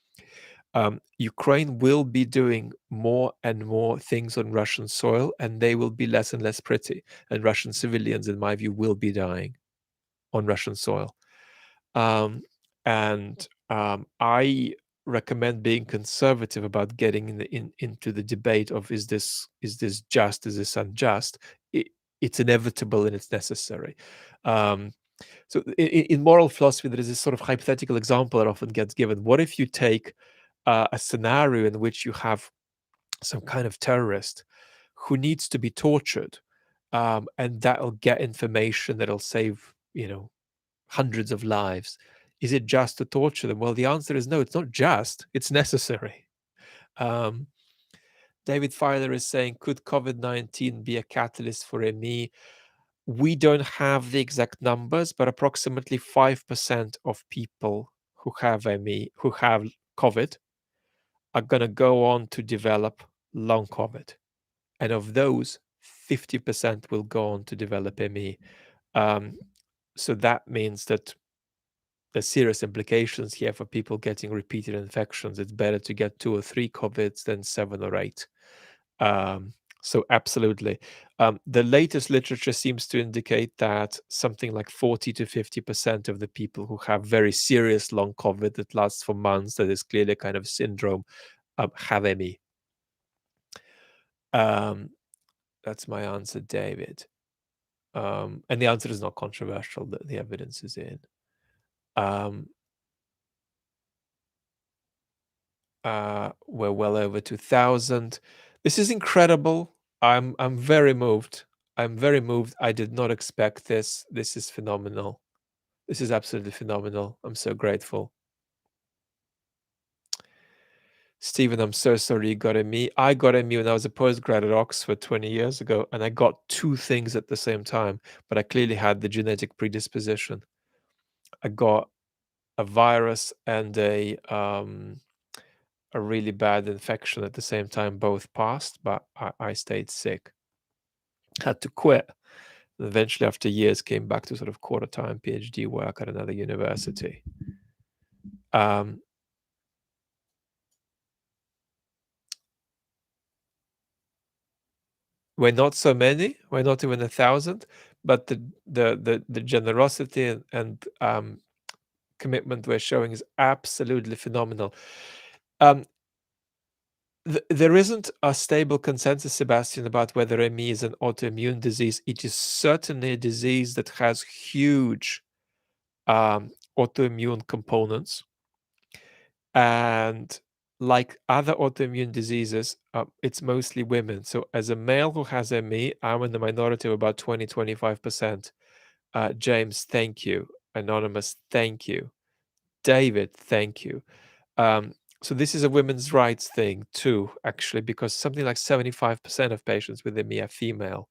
Ukraine will be doing more and more things on Russian soil, and they will be less and less pretty. And Russian civilians, in my view, will be dying on Russian soil. I recommend being conservative about getting into the debate of is this just, is this unjust? It's inevitable and it's necessary. So in moral philosophy, there is this sort of hypothetical example that often gets given. What if you take a scenario in which you have some kind of terrorist who needs to be tortured, and that'll get information that'll save hundreds of lives? Is it just to torture them? Well, the answer is no, it's not just, it's necessary. Um, David Filer is saying, could COVID-19 be a catalyst for ME? We don't have the exact numbers, but approximately 5% of people who have ME, who have COVID, are going to go on to develop long COVID. And of those, 50% will go on to develop ME. So that means that there's serious implications here for people getting repeated infections. It's better to get 2 or 3 COVIDs than 7 or 8. So absolutely. The latest literature seems to indicate that something like 40 to 50% of the people who have very serious long COVID that lasts for months, that is clearly a kind of syndrome, have ME. That's my answer, David. And the answer is not controversial, the evidence is in. We're well over 2,000. This is incredible. I'm very moved. I'm very moved. I did not expect this. This is phenomenal. This is absolutely phenomenal. I'm so grateful. Stephen, I'm so sorry you got ME. I got ME when I was a postgrad at Oxford 20 years ago, and I got 2 things at the same time, but I clearly had the genetic predisposition. I got a virus and a really bad infection at the same time. Both passed, but I stayed sick. Had to quit. And eventually, after years, came back to sort of quarter-time PhD work at another university. We're not so many. We're not even 1,000, but the generosity and commitment we're showing is absolutely phenomenal. There isn't a stable consensus, Sebastian, about whether ME is an autoimmune disease. It is certainly a disease that has huge autoimmune components. And like other autoimmune diseases, it's mostly women. So as a male who has ME, I'm in the minority of about 20-25%. James, thank you. Anonymous, thank you. David, thank you. So this is a women's rights thing too, actually, because something like 75% of patients with ME are female.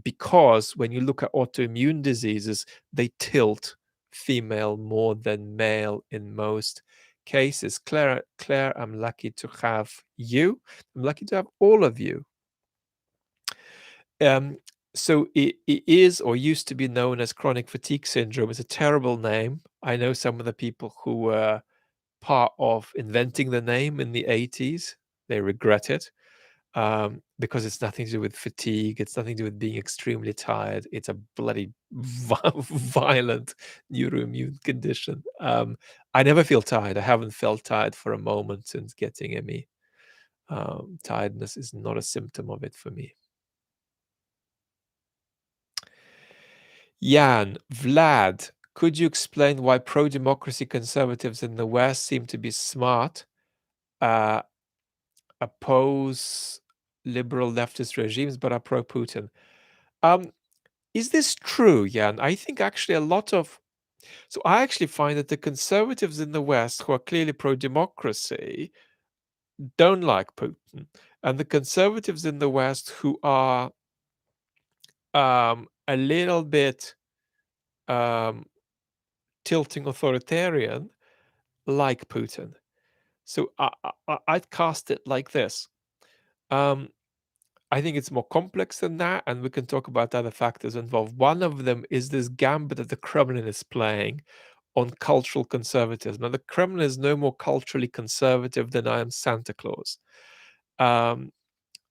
Because when you look at autoimmune diseases, they tilt female more than male in most cases. Claire, I'm lucky to have you. I'm lucky to have all of you. So it is or used to be known as chronic fatigue syndrome. It's a terrible name. I know some of the people who were part of inventing the name in the 80s. They regret it. Because it's nothing to do with fatigue. It's nothing to do with being extremely tired. It's a bloody violent neuroimmune condition. I never feel tired. I haven't felt tired for a moment since getting ME. Tiredness is not a symptom of it for me. Jan, Vlad, could you explain why pro-democracy conservatives in the West seem to be smart, oppose liberal leftist regimes, but are pro-Putin? Is this true, Jan? I think actually a lot of... So I actually find that the conservatives in the West who are clearly pro-democracy don't like Putin. And the conservatives in the West who are a little bit tilting authoritarian like Putin. So I'd cast it like this. I think it's more complex than that, and we can talk about other factors involved. One of them is this gambit that the Kremlin is playing on cultural conservatism. Now, the Kremlin is no more culturally conservative than I am Santa Claus.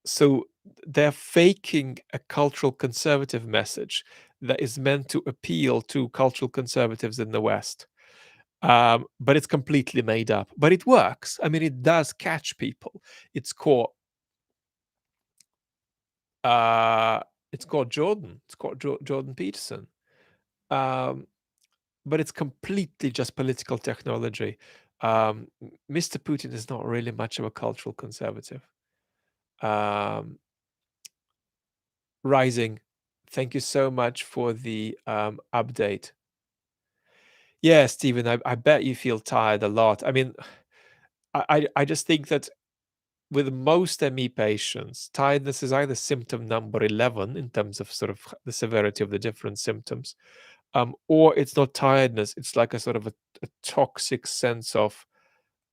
So they're faking a cultural conservative message that is meant to appeal to cultural conservatives in the West. But it's completely made up. But it works. I mean, it does catch people. It's called Jordan. It's called Jordan Peterson. But it's completely just political technology. Mr. Putin is not really much of a cultural conservative. Rising, thank you so much for the update. Yeah, Stephen, I bet you feel tired a lot. I mean, I just think that with most ME patients, tiredness is either symptom number 11 in terms of sort of the severity of the different symptoms, or it's not tiredness. It's like a sort of a toxic sense of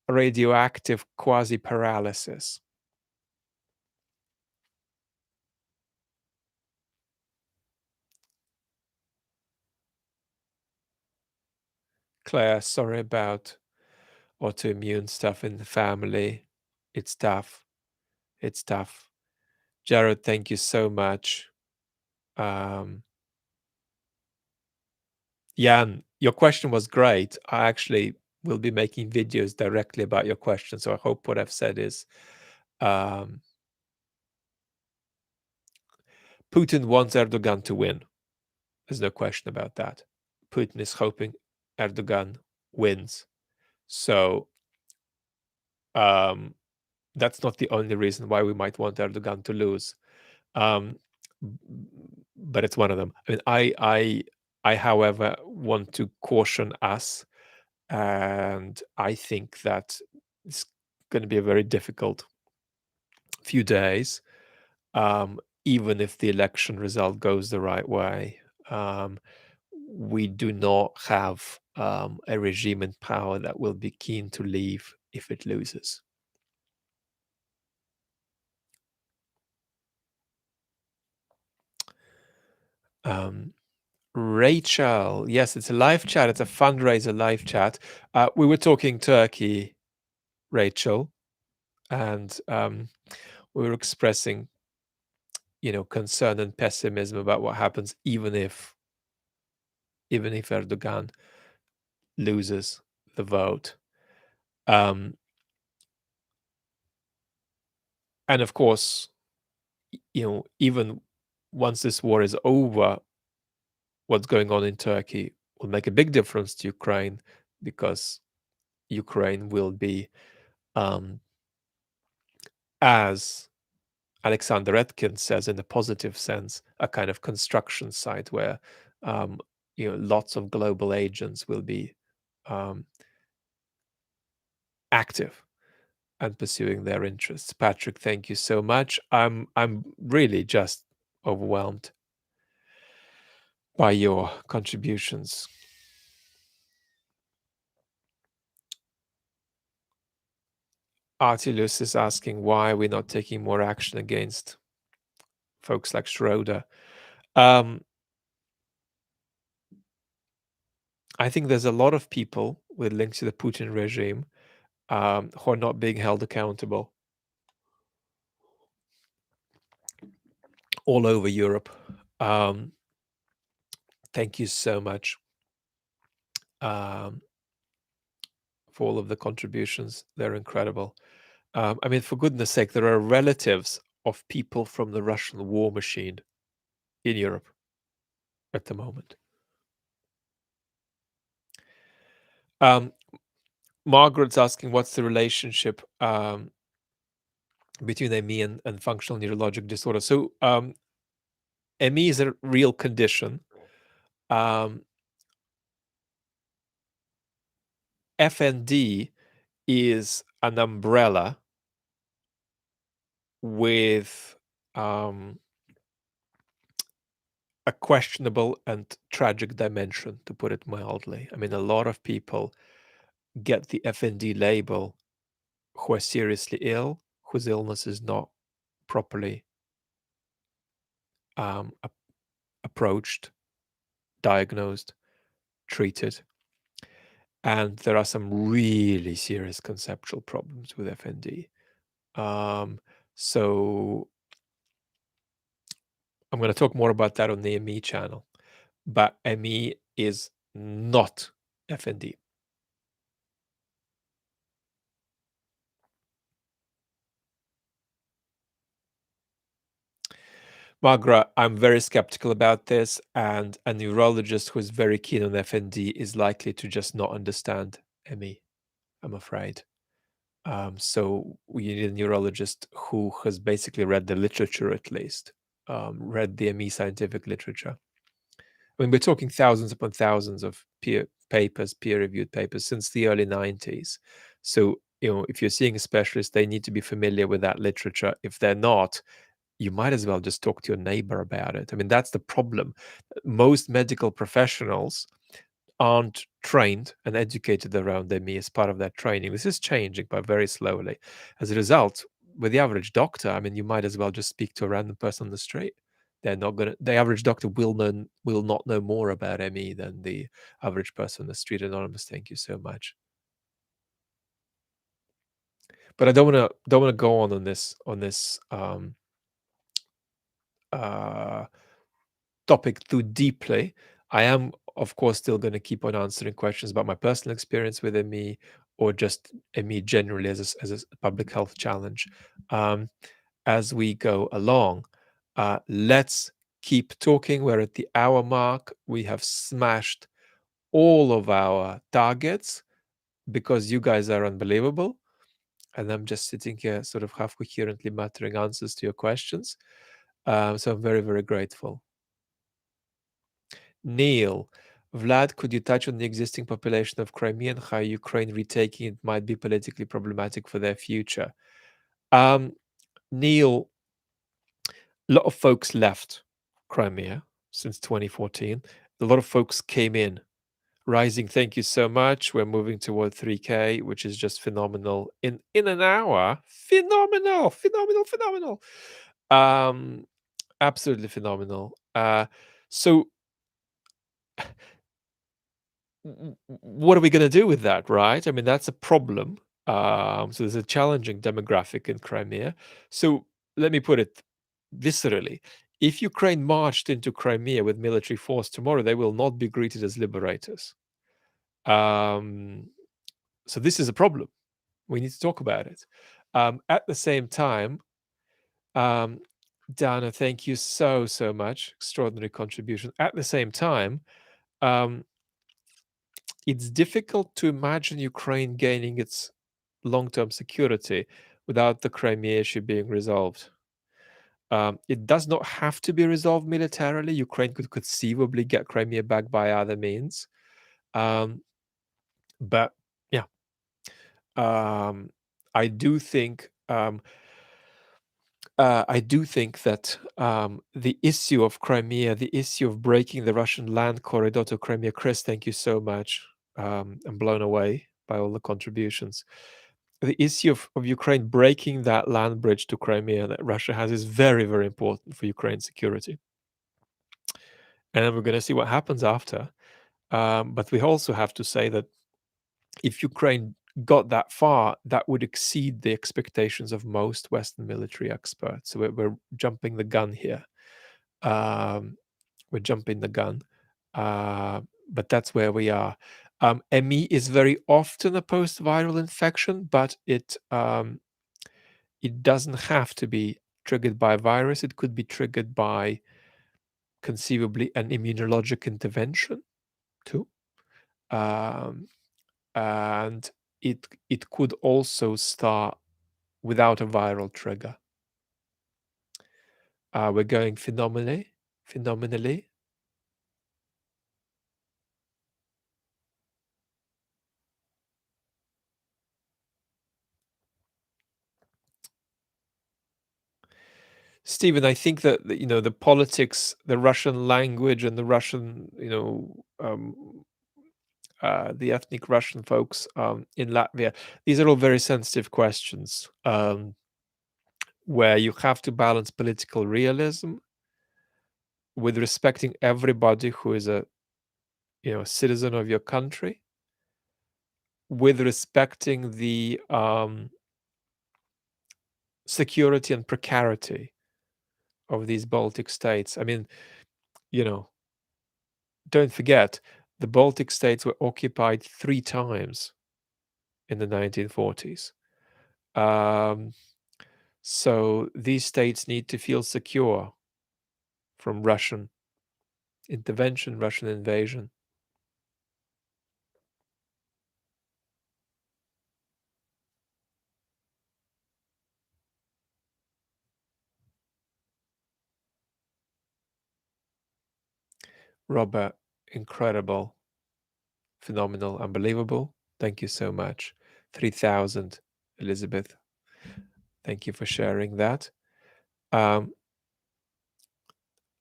radioactive quasi paralysis. Claire, sorry about autoimmune stuff in the family. It's tough. It's tough. Jared, thank you so much. Um, Jan, your question was great. I actually will be making videos directly about your question. So I hope what I've said is um, Putin wants Erdogan to win. There's no question about that. Putin is hoping Erdogan wins. So um, that's not the only reason why we might want Erdogan to lose. Um, but it's one of them. I mean, however, want to caution us, and I think that it's going to be a very difficult few days, even if the election result goes the right way. Um, we do not have a regime in power that will be keen to leave if it loses. Um, Rachel, yes, it's a live chat. It's a fundraiser live chat. We were talking Turkey, Rachel, and we were expressing, concern and pessimism about what happens, even if Erdogan loses the vote. Um, and of course, even once this war is over, what's going on in Turkey will make a big difference to Ukraine, because Ukraine will be, as Alexander Etkin says, in a positive sense, a kind of construction site where lots of global agents will be um, active and pursuing their interests. Patrick, thank you so much. I'm really just overwhelmed by your contributions. Artilus is asking why we're not taking more action against folks like Schroeder. I think there's a lot of people with links to the Putin regime who are not being held accountable all over Europe. Thank you so much for all of the contributions. They're incredible. I mean, for goodness sake, there are relatives of people from the Russian war machine in Europe at the moment. Margaret's asking, what's the relationship between ME and functional neurologic disorder? So ME is a real condition. FND is an umbrella with a questionable and tragic dimension, to put it mildly. I mean, a lot of people get the FND label who are seriously ill, whose illness is not properly approached, diagnosed, treated. And there are some really serious conceptual problems with FND. So I'm going to talk more about that on the ME channel. But ME is not FND. Margaret, I'm very skeptical about this, and a neurologist who is very keen on FND is likely to just not understand ME, I'm afraid. So we need a neurologist who has basically read the literature, at least, read the ME scientific literature. I mean, we're talking thousands upon thousands of papers, peer-reviewed papers, since the early 90s. So, if you're seeing a specialist, they need to be familiar with that literature. If they're not, you might as well just talk to your neighbor about it. I mean, that's the problem. Most medical professionals aren't trained and educated around ME as part of that training. This is changing, but very slowly. As a result, with the average doctor, I mean, you might as well just speak to a random person on the street. They're not gonna. The average doctor will not know more about ME than the average person on the street. Anonymous, thank you so much. But I don't wanna go on this uh, topic too deeply. I am, of course, still going to keep on answering questions about my personal experience with ME or just ME generally as a public health challenge um, as we go along. Let's keep talking. We're at the hour mark. We have smashed all of our targets because you guys are unbelievable. And I'm just sitting here, sort of half coherently muttering answers to your questions. So I'm very, very grateful. Neil, Vlad, could you touch on the existing population of Crimea and how Ukraine retaking it might be politically problematic for their future? Um, Neil, a lot of folks left Crimea since 2014. A lot of folks came in. Rising, thank you so much. We're moving toward 3K, which is just phenomenal. In an hour, phenomenal, phenomenal, phenomenal. Absolutely phenomenal. So what are we going to do with that, right? I mean, that's a problem. So there's a challenging demographic in Crimea. So let me put it viscerally. If Ukraine marched into Crimea with military force tomorrow, they will not be greeted as liberators. So this is a problem. We need to talk about it. At the same time, Dana, thank you so, so much. Extraordinary contribution. At the same time, um, it's difficult to imagine Ukraine gaining its long-term security without the Crimea issue being resolved. It does not have to be resolved militarily. Ukraine could conceivably get Crimea back by other means. But yeah, I do think that the issue of Crimea, the issue of breaking the Russian land corridor to Crimea, Chris, thank you so much. I'm blown away by all the contributions. The issue of Ukraine breaking that land bridge to Crimea that Russia has is very, very important for Ukraine's security. And then we're going to see what happens after. But we also have to say that if Ukraine got that far, that would exceed the expectations of most Western military experts. So we're jumping the gun here. We're jumping the gun. But that's where we are. ME is very often a post-viral infection, but it doesn't have to be triggered by a virus. It could be triggered by conceivably an immunologic intervention too. Um, and it could also start without a viral trigger. We're going phenomenally. Stephen, I think that the politics, the Russian language, and the Russian, the ethnic Russian folks in Latvia, these are all very sensitive questions where you have to balance political realism with respecting everybody who is a citizen of your country, with respecting the security and precarity of these Baltic states. I mean, don't forget, the Baltic states were occupied 3 times in the 1940s. So these states need to feel secure from Russian intervention, Russian invasion. Robert, incredible. Phenomenal, unbelievable. Thank you so much. 3,000, Elizabeth. Thank you for sharing that. Um,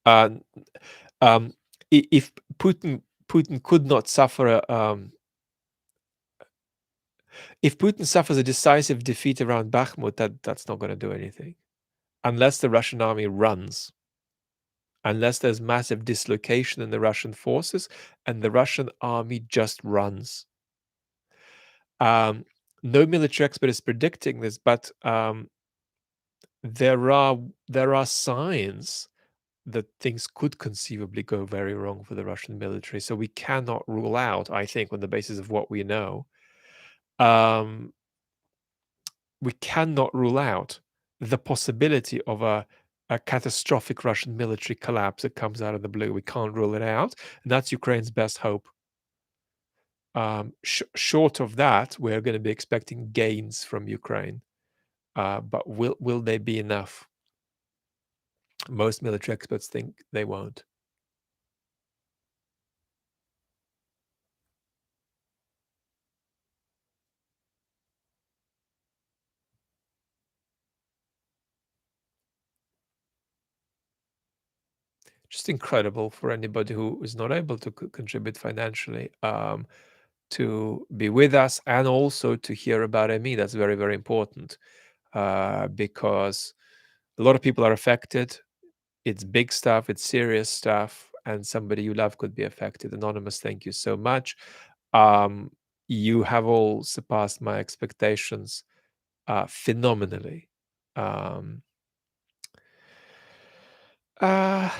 uh, um, if Putin could not suffer if Putin suffers a decisive defeat around Bakhmut, that's not going to do anything unless the Russian army runs, unless there's massive dislocation in the Russian forces and the Russian army just runs. Um, no military expert is predicting this, but there are signs that things could conceivably go very wrong for the Russian military. So we cannot rule out, I think, on the basis of what we know, um, we cannot rule out the possibility of a catastrophic Russian military collapse that comes out of the blue. We can't rule it out, and that's Ukraine's best hope. Short of that, we're going to be expecting gains from Ukraine, but will they be enough? Most military experts think they won't. Just incredible for anybody who is not able to contribute financially, to be with us and also to hear about ME. That's very, very important, because a lot of people are affected. It's big stuff, it's serious stuff, and somebody you love could be affected. Anonymous, thank you so much. Um, you have all surpassed my expectations phenomenally. Um, uh,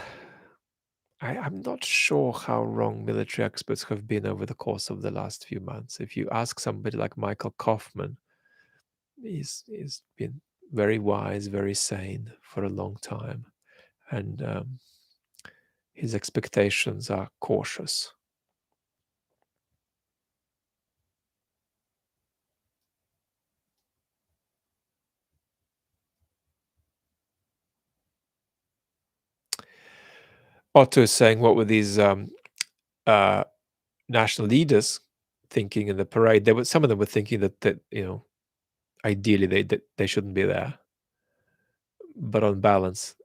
I'm not sure how wrong military experts have been over the course of the last few months. If you ask somebody like Michael Kaufman, he's been very wise, very sane for a long time, and his expectations are cautious. Otto is saying, what were these uh, national leaders thinking in the parade? There were some of them were thinking that ideally they shouldn't be there, but on balance,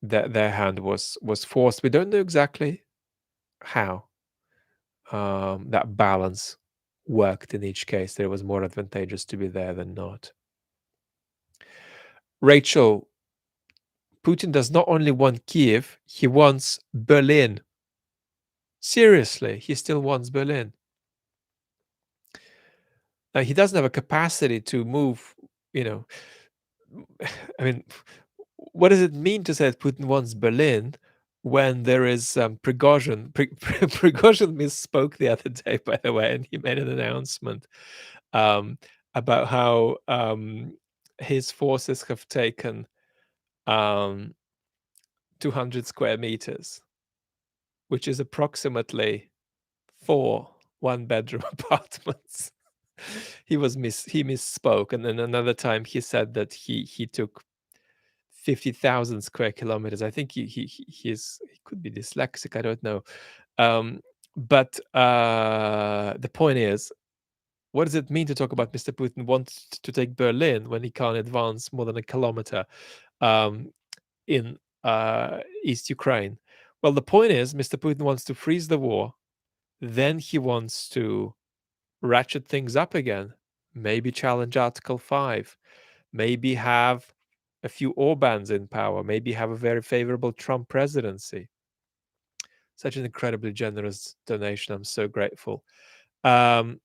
their hand was forced. We don't know exactly how that balance worked in each case. There was more advantageous to be there than not. Rachel, Putin does not only want Kiev, he wants Berlin. Seriously, he still wants Berlin. He doesn't have a capacity to move, you know. I mean, what does it mean to say that Putin wants Berlin when there is Prigozhin? Prigozhin misspoke the other day, by the way, and he made an announcement about how his forces have taken 200 square meters, which is approximately 4 one-bedroom apartments. He misspoke, and then another time he said that he took 50,000 square kilometers. I think he could be dyslexic. I don't know, but the point is, what does it mean to talk about Mr. Putin wants to take Berlin when he can't advance more than a kilometer in East Ukraine? Well, the point is, Mr. Putin wants to freeze the war, then he wants to ratchet things up again, maybe challenge Article 5, maybe have a few Orbans in power, maybe have a very favorable Trump presidency. Such an incredibly generous donation. I'm so grateful. Um,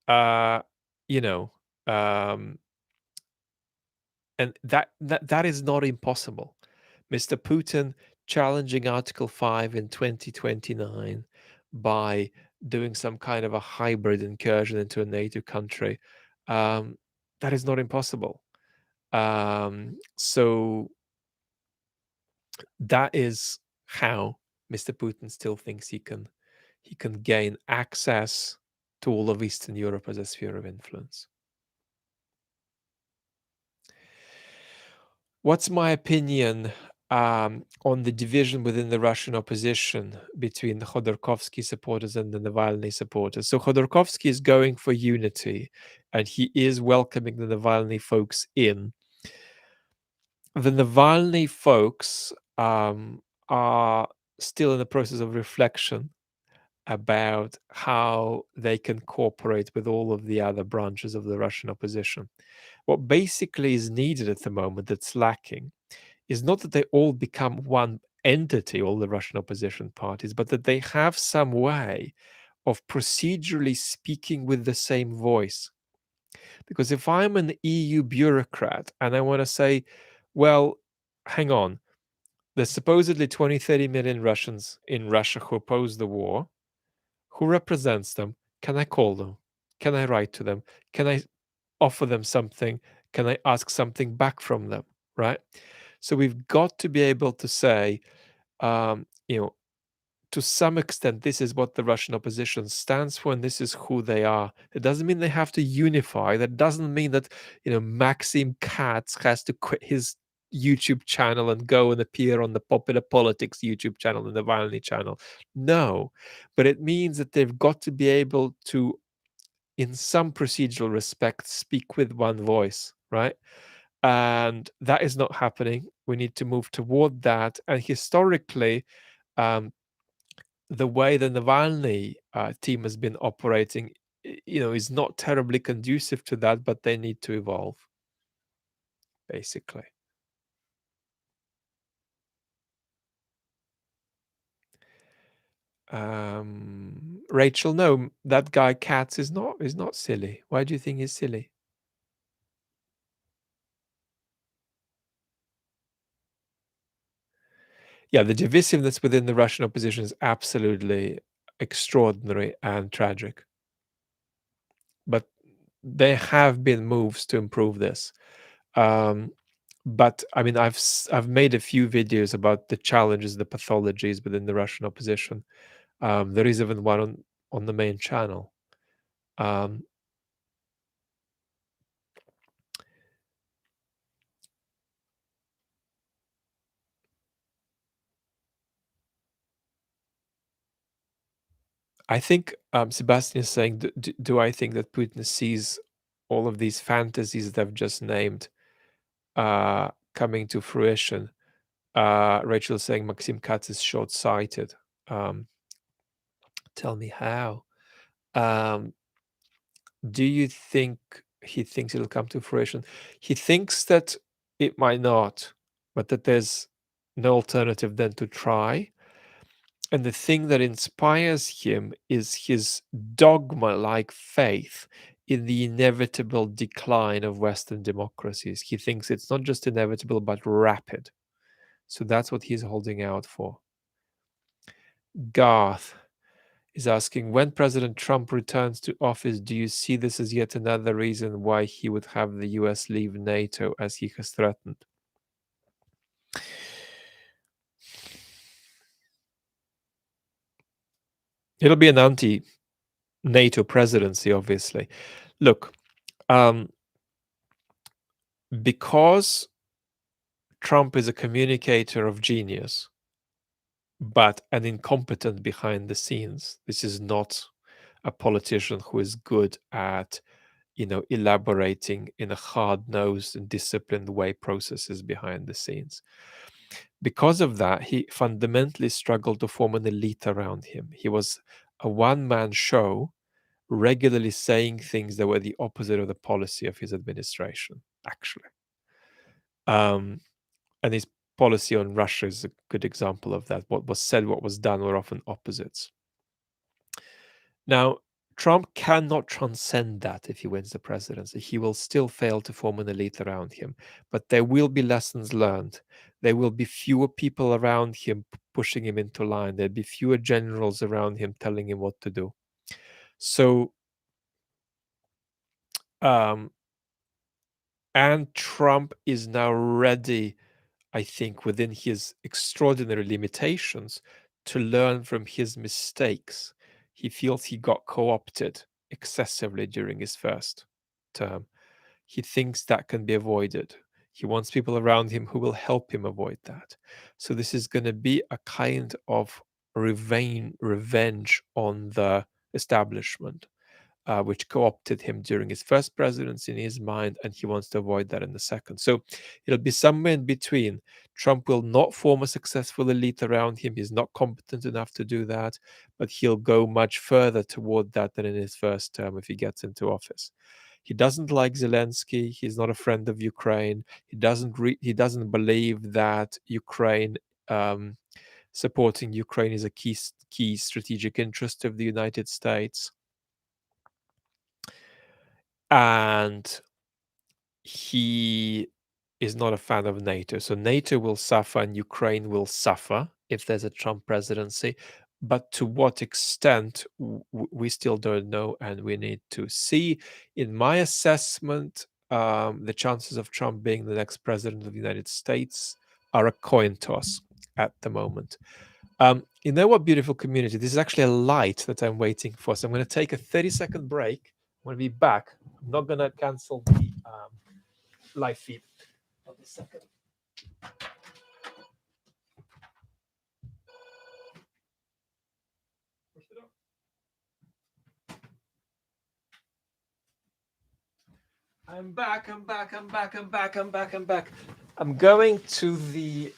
uh, you know, um, and that is not impossible. Mr. Putin challenging Article 5 in 2029 by doing some kind of a hybrid incursion into a NATO country. That is not impossible. So that is how Mr. Putin still thinks he can gain access to all of Eastern Europe as a sphere of influence. What's my opinion on the division within the Russian opposition between the Khodorkovsky supporters and the Navalny supporters. So Khodorkovsky is going for unity, and he is welcoming the Navalny folks in. The Navalny folks are still in the process of reflection about how they can cooperate with all of the other branches of the Russian opposition. What basically is needed at the moment that's lacking is not that they all become one entity, all the Russian opposition parties, but that they have some way of procedurally speaking with the same voice. Because if I'm an EU bureaucrat and I want to say, well, hang on, there's supposedly 20, 30 million Russians in Russia who oppose the war. Who represents them? Can I call them? Can I write to them? Can I offer them something? Can I ask something back from them? Right? So we've got to be able to say, you know, to some extent, this is what the Russian opposition stands for, and this is who they are. It doesn't mean they have to unify. That doesn't mean that, Maxim Katz has to quit his YouTube channel and go and appear on the Popular Politics YouTube channel and the Navalny channel. No, but it means that they've got to be able to, in some procedural respect, speak with one voice, right? And that is not happening. We need to move toward that. And historically, um, the way the Navalny team has been operating, is not terribly conducive to that, but they need to evolve, basically. Rachel, no, that guy Katz is not silly. Why do you think he's silly? Yeah, the divisiveness within the Russian opposition is absolutely extraordinary and tragic. But there have been moves to improve this. Um, but I mean, I've made a few videos about the challenges, the pathologies within the Russian opposition. There is even one on the main channel. Um, I think Sebastian is saying, do I think that Putin sees all of these fantasies that I've just named coming to fruition? Rachel is saying Maxim Katz is short-sighted. Tell me how. Um, do you think he thinks it'll come to fruition? He thinks that it might not, but that there's no alternative than to try. And the thing that inspires him is his dogma like faith in the inevitable decline of Western democracies. He thinks it's not just inevitable, but rapid. So that's what he's holding out for. Garth is asking, when President Trump returns to office, do you see this as yet another reason why he would have the US leave NATO as he has threatened? It'll be an anti NATO presidency, obviously. Look, because Trump is a communicator of genius, but an incompetent behind the scenes. This is not a politician who is good at, elaborating in a hard-nosed and disciplined way processes behind the scenes. Because of that, he fundamentally struggled to form an elite around him. He was a one-man show, regularly saying things that were the opposite of the policy of his administration, actually. And his policy on Russia is a good example of that. What was said, what was done were often opposites. Now, Trump cannot transcend that if he wins the presidency. He will still fail to form an elite around him, but there will be lessons learned. There will be fewer people around him pushing him into line. There'll be fewer generals around him telling him what to do. So, and Trump is now ready, I think, within his extraordinary limitations, to learn from his mistakes. He feels he got co opted excessively during his first term. He thinks that can be avoided. He wants people around him who will help him avoid that. So this is going to be a kind of revenge on the establishment, which co-opted him during his first presidency in his mind, and he wants to avoid that in the second. So it'll be somewhere in between. Trump will not form a successful elite around him. He's not competent enough to do that, but he'll go much further toward that than in his first term if he gets into office. He doesn't like Zelensky. He's not a friend of Ukraine. He doesn't believe that Ukraine supporting Ukraine is a key strategic interest of the United States. And he is not a fan of NATO. So NATO will suffer and Ukraine will suffer if there's a Trump presidency. But to what extent, we still don't know, and we need to see. In my assessment, the chances of Trump being the next president of the United States are a coin toss at the moment. You know what, beautiful community? This is actually a light that I'm waiting for. So I'm going to take a 30-second break. I'm going to be back. I'm not going to cancel the live feed. Hold a second. I'm back. I'm going to the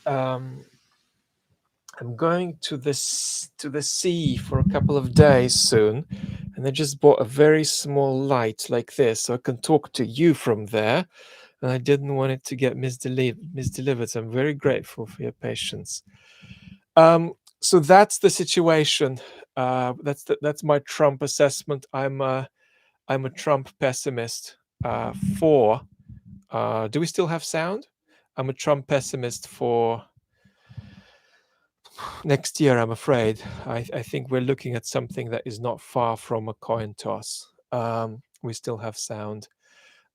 sea for a couple of days soon, and I just bought a very small light like this so I can talk to you from there. And I didn't want it to get misdelivered. So I'm very grateful for your patience. So that's the situation. That's my Trump assessment. I'm a Trump pessimist. For Do we still have sound? I'm a Trump pessimist for next year. I'm afraid. I think we're looking at something that is not far from a coin toss. We still have sound.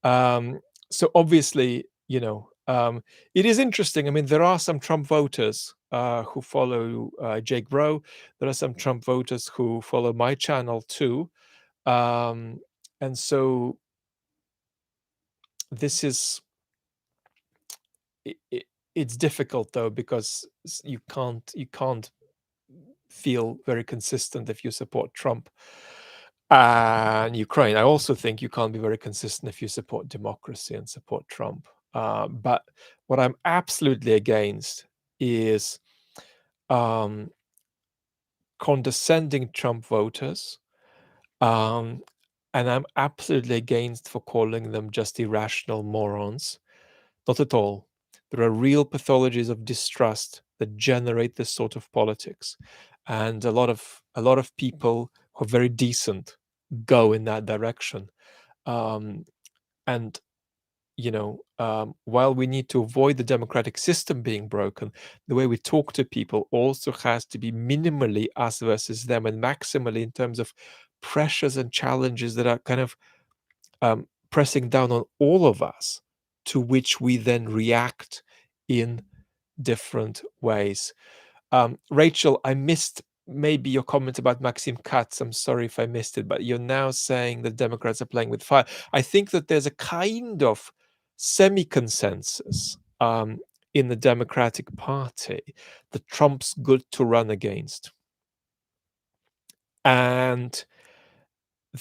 So obviously, it is interesting. I mean, there are some Trump voters who follow Jake Rowe. There are some Trump voters who follow my channel too. And so this is it's difficult though, because you can't feel very consistent if you support Trump and Ukraine. I also think you can't be very consistent if you support democracy and support Trump. But what I'm absolutely against is condescending Trump voters. And I'm absolutely against for calling them just irrational morons. Not at all. There are real pathologies of distrust that generate this sort of politics, and a lot of people who are very decent go in that direction. And while we need to avoid the democratic system being broken, the way we talk to people also has to be minimally us versus them, and maximally in terms of pressures and challenges that are kind of pressing down on all of us, to which we then react in different ways. Rachel, I missed maybe your comment about Maxim Katz. I'm sorry if I missed it, but you're now saying that Democrats are playing with fire. I think that there's a kind of semi-consensus in the Democratic Party that Trump's good to run against. And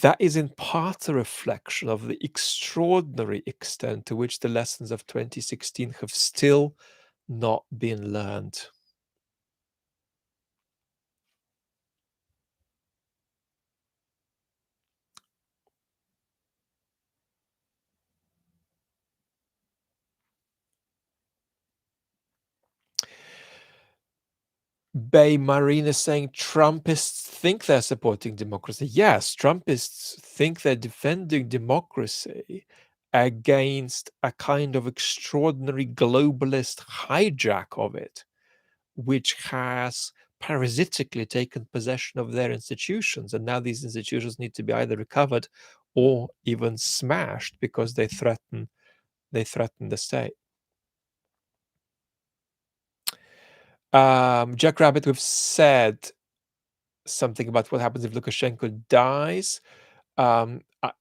that is in part a reflection of the extraordinary extent to which the lessons of 2016 have still not been learned. Bay Marine is saying Trumpists think they're supporting democracy. Yes, Trumpists think they're defending democracy against a kind of extraordinary globalist hijack of it, which has parasitically taken possession of their institutions. And now these institutions need to be either recovered or even smashed because they threaten the state. Jack Rabbit, we've said something about what happens if Lukashenko dies.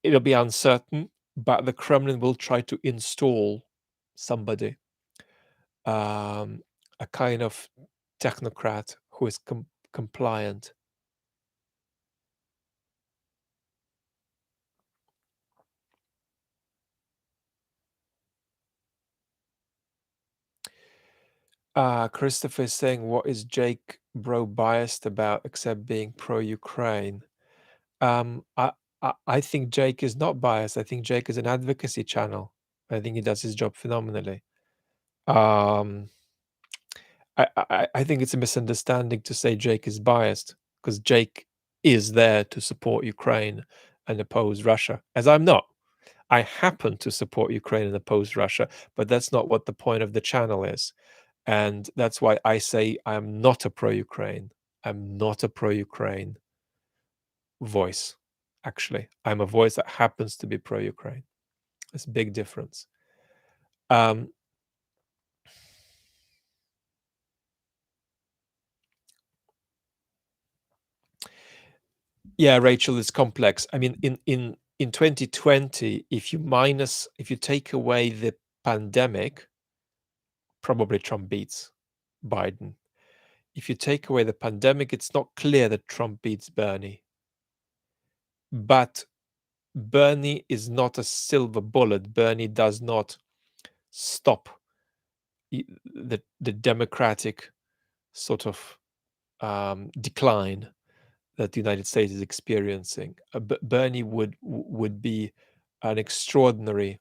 It'll be uncertain, but the Kremlin will try to install somebody, um, a kind of technocrat who is compliant. Christopher is saying, what is Jake Bro biased about except being pro-Ukraine? Um, I, I think Jake is not biased. I think Jake is an advocacy channel. I think he does his job phenomenally. Um, I think it's a misunderstanding to say Jake is biased, because Jake is there to support Ukraine and oppose Russia, as I'm not. I happen to support Ukraine and oppose Russia, but that's not what the point of the channel is. And that's why I say I'm not a pro-Ukraine. I'm not a pro-Ukraine voice, actually. I'm a voice that happens to be pro-Ukraine. It's a big difference. Um, yeah, Rachel, is complex. I mean, in 2020, if you take away the pandemic, probably Trump beats Biden. If you take away the pandemic, it's not clear that Trump beats Bernie. But Bernie is not a silver bullet. Bernie does not stop the democratic sort of decline that the United States is experiencing. Bernie would be an extraordinary.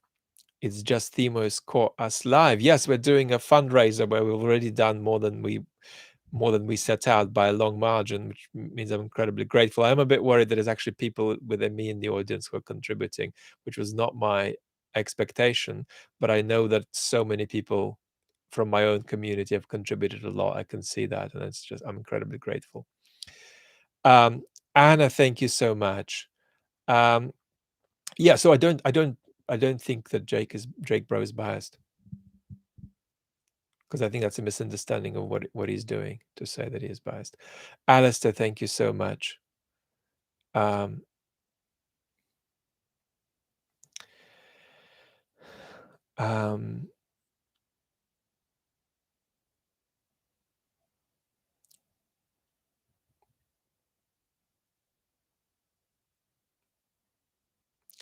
It's just Themo's caught us live. Yes, we're doing a fundraiser where we've already done more than we set out by a long margin, which means I'm incredibly grateful. I'm a bit worried that there's actually people within me in the audience who are contributing, which was not my expectation. But I know that so many people from my own community have contributed a lot. I can see that, and it's just I'm incredibly grateful. Um, Anna, thank you so much. Um, yeah, so I don't think that Jake Bro is biased, because I think that's a misunderstanding of what he's doing to say that he is biased. Alistair, thank you so much. Um, um,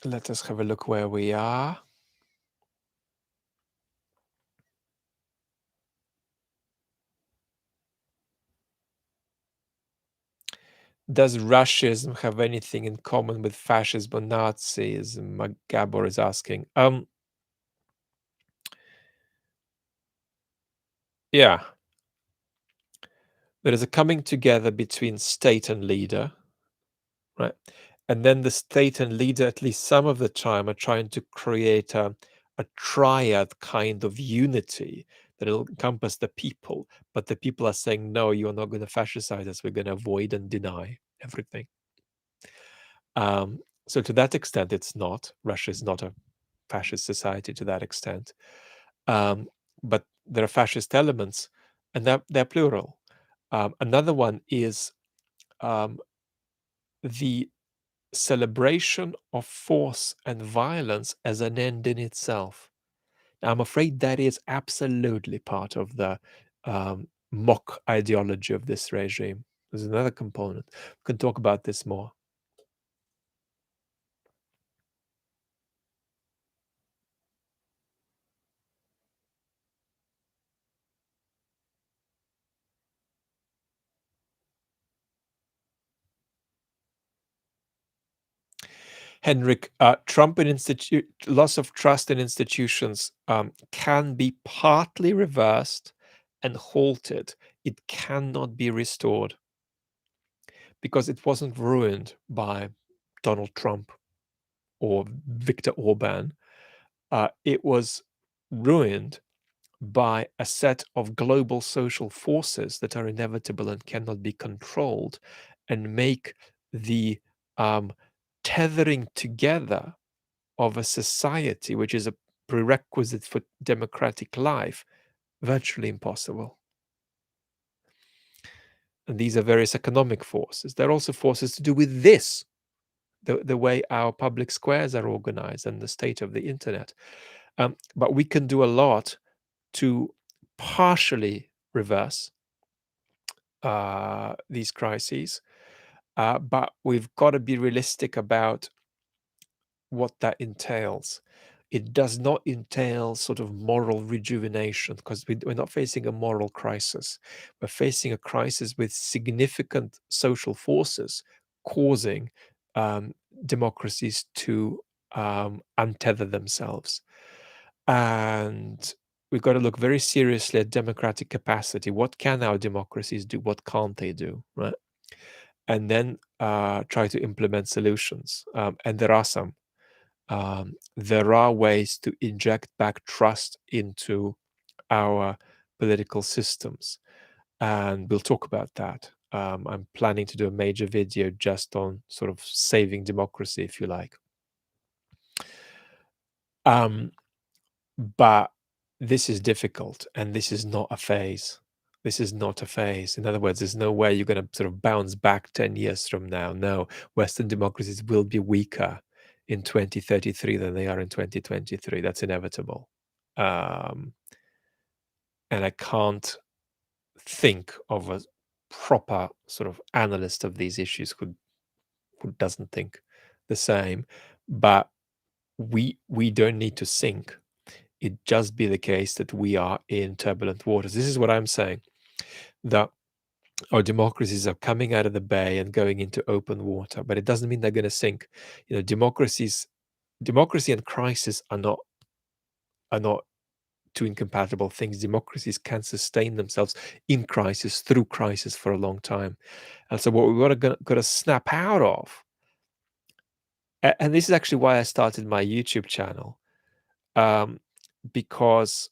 let us have a look where we are. Does Russianism have anything in common with fascism or Nazism? Gabor is asking. Yeah, there is a coming together between state and leader, right? And then the state and leader, at least some of the time, are trying to create a triad kind of unity that will encompass the people. But the people are saying, no, you're not going to fascicize us. We're going to avoid and deny everything. So to that extent, it's not. Russia is not a fascist society to that extent. But there are fascist elements, and they're plural. Another one is the celebration of force and violence as an end in itself. Now, I'm afraid that is absolutely part of the mock ideology of this regime. There's another component. We can talk about this more. Henrik, loss of trust in institutions can be partly reversed and halted. It cannot be restored because it wasn't ruined by Donald Trump or Viktor Orban. It was ruined by a set of global social forces that are inevitable and cannot be controlled, and make the tethering together of a society, which is a prerequisite for democratic life, virtually impossible. And these are various economic forces. There are also forces to do with this, the way our public squares are organized and the state of the internet. But we can do a lot to partially reverse these crises. But we've got to be realistic about what that entails. It does not entail sort of moral rejuvenation because we're not facing a moral crisis. We're facing a crisis with significant social forces causing um, democracies to untether themselves. And we've got to look very seriously at democratic capacity. What can our democracies do? What can't they do? Right? And then try to implement solutions. And there are some. There are ways to inject back trust into our political systems, and we'll talk about that. I'm planning to do a major video just on sort of saving democracy, if you like. Um, but this is difficult, and this is not a phase. This is not a phase. In other words, there's no way you're going to sort of bounce back 10 years from now. No, Western democracies will be weaker in 2033 than they are in 2023. That's inevitable. Um, and I can't think of a proper sort of analyst of these issues who doesn't think the same. But we don't need to sink. It just be the case that we are in turbulent waters. This is what I'm saying, that our democracies are coming out of the bay and going into open water, but it doesn't mean they're going to sink. You know, democracy and crisis are not two incompatible things. Democracies can sustain themselves in crisis, through crisis, for a long time. And so what we've got to snap out of, and this is actually why I started my YouTube channel, because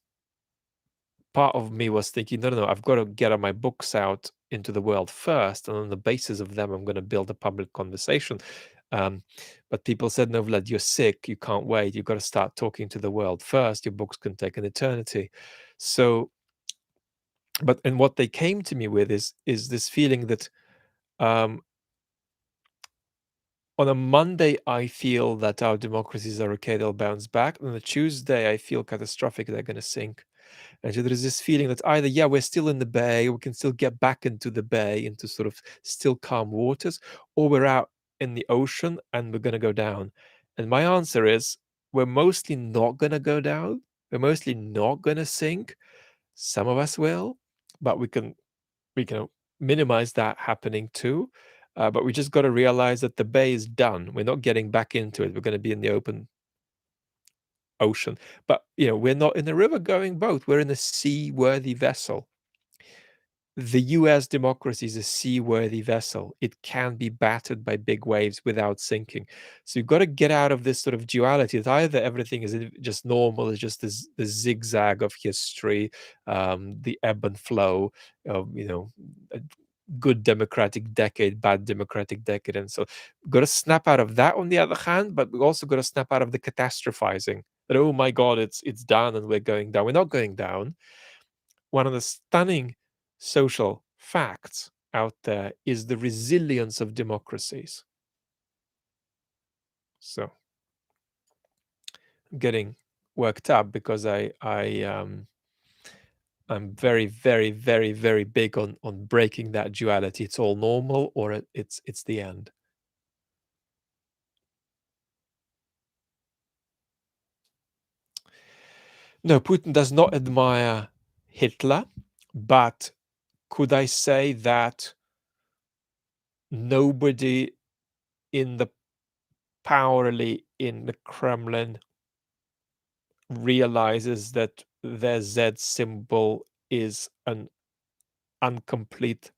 part of me was thinking, no, I've got to get my books out into the world first, and on the basis of them, I'm going to build a public conversation. But people said, no, Vlad, you're sick. You can't wait. You've got to start talking to the world first. Your books can take an eternity. So, and what they came to me with is this feeling that um, on a Monday, I feel that our democracies are okay, they'll bounce back. On a Tuesday, I feel catastrophic, they're going to sink. And so there is this feeling that either, yeah, we're still in the bay, we can still get back into the bay, into sort of still calm waters, or we're out in the ocean and we're going to go down. And my answer is, we're mostly not going to go down. We're mostly not going to sink. Some of us will, but we can minimize that happening too. But we just got to realize that the bay is done. We're not getting back into it. We're going to be in the open ocean. But we're not in a river-going boat. We're in a seaworthy vessel. The US democracy is a seaworthy vessel. It can be battered by big waves without sinking. So you've got to get out of this sort of duality that either everything is just normal, it's just the zigzag of history, the ebb and flow of, a good democratic decade, bad democratic decade. And so we've got to snap out of that on the other hand, but we've also got to snap out of the catastrophizing that, oh my God, it's done and we're going down. We're not going down. One of the stunning social facts out there is the resilience of democracies. So I'm getting worked up because I'm very, very, very, very big on breaking that duality. It's all normal, or it's the end. No, Putin does not admire Hitler, but could I say that nobody in the powerly in the Kremlin realizes that their Z symbol is an incomplete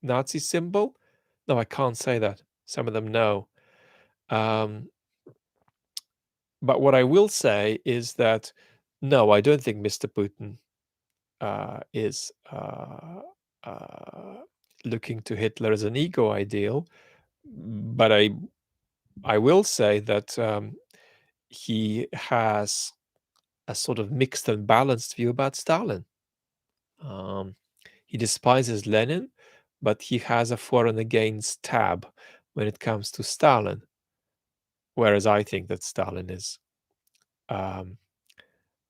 Nazi symbol? No, I can't say that. Some of them know. But what I will say is that no, I don't think Mr. Putin is looking to Hitler as an ego ideal. But I will say that he has a sort of mixed and balanced view about Stalin. He despises Lenin, but he has a for and against tab when it comes to Stalin. Whereas I think that Stalin is um,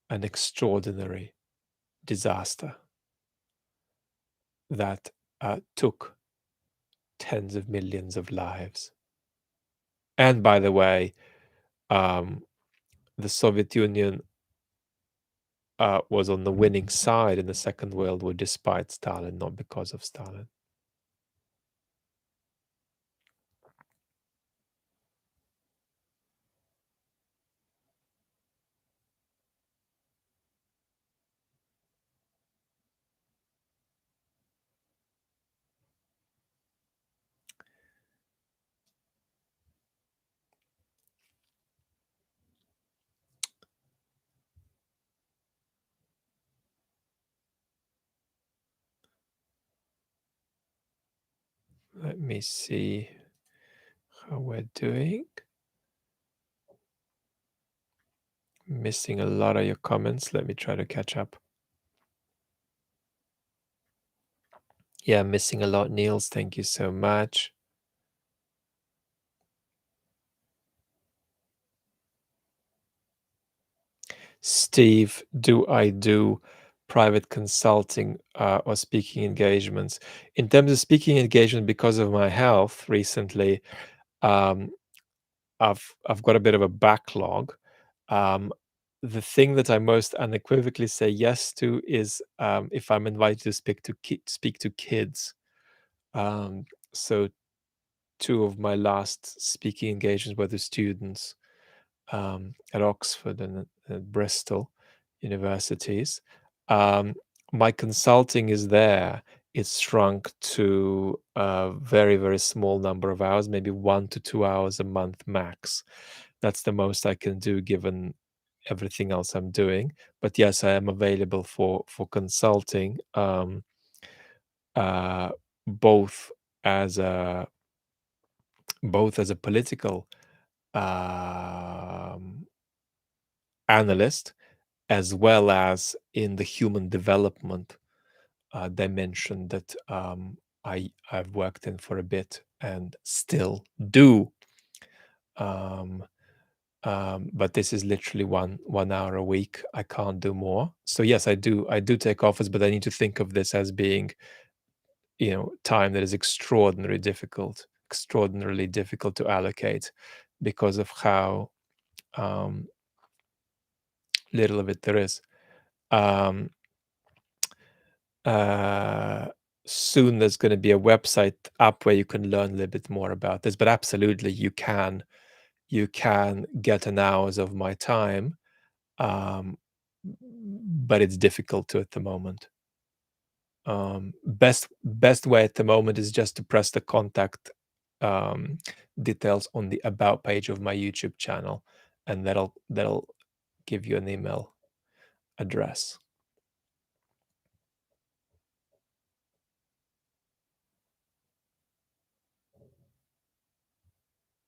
an extraordinary disaster that took tens of millions of lives. And by the way, um, the Soviet Union was on the winning side in the Second World War despite Stalin, not because of Stalin. Let me see how we're doing. Missing a lot of your comments. Let me try to catch up. Yeah, missing a lot, Niels. Thank you so much. Steve, do I do private consulting or speaking engagements? In terms of speaking engagement, because of my health recently, um, I've got a bit of a backlog. Um, the thing that I most unequivocally say yes to is if I'm invited to speak to kids. Um, so two of my last speaking engagements were to students at Oxford and at Bristol universities. Um, my consulting is there. It's shrunk to a very, very small number of hours, maybe 1 to 2 hours a month max. That's the most I can do given everything else I'm doing. But yes, I am available for consulting, uh, both as a political um, analyst as well as in the human development dimension that I've worked in for a bit and still do. Um, but this is literally 1 hour a week. I can't do more. So yes, I do take offers, but I need to think of this as being, time that is extraordinarily difficult to allocate because of how um, little of it there is. Um, uh, Soon there's going to be a website up where you can learn a little bit more about this, but absolutely you can get an hours of my time, but it's difficult to at the moment. Best way at the moment is just to press the contact um, details on the about page of my YouTube channel, and that'll give you an email address.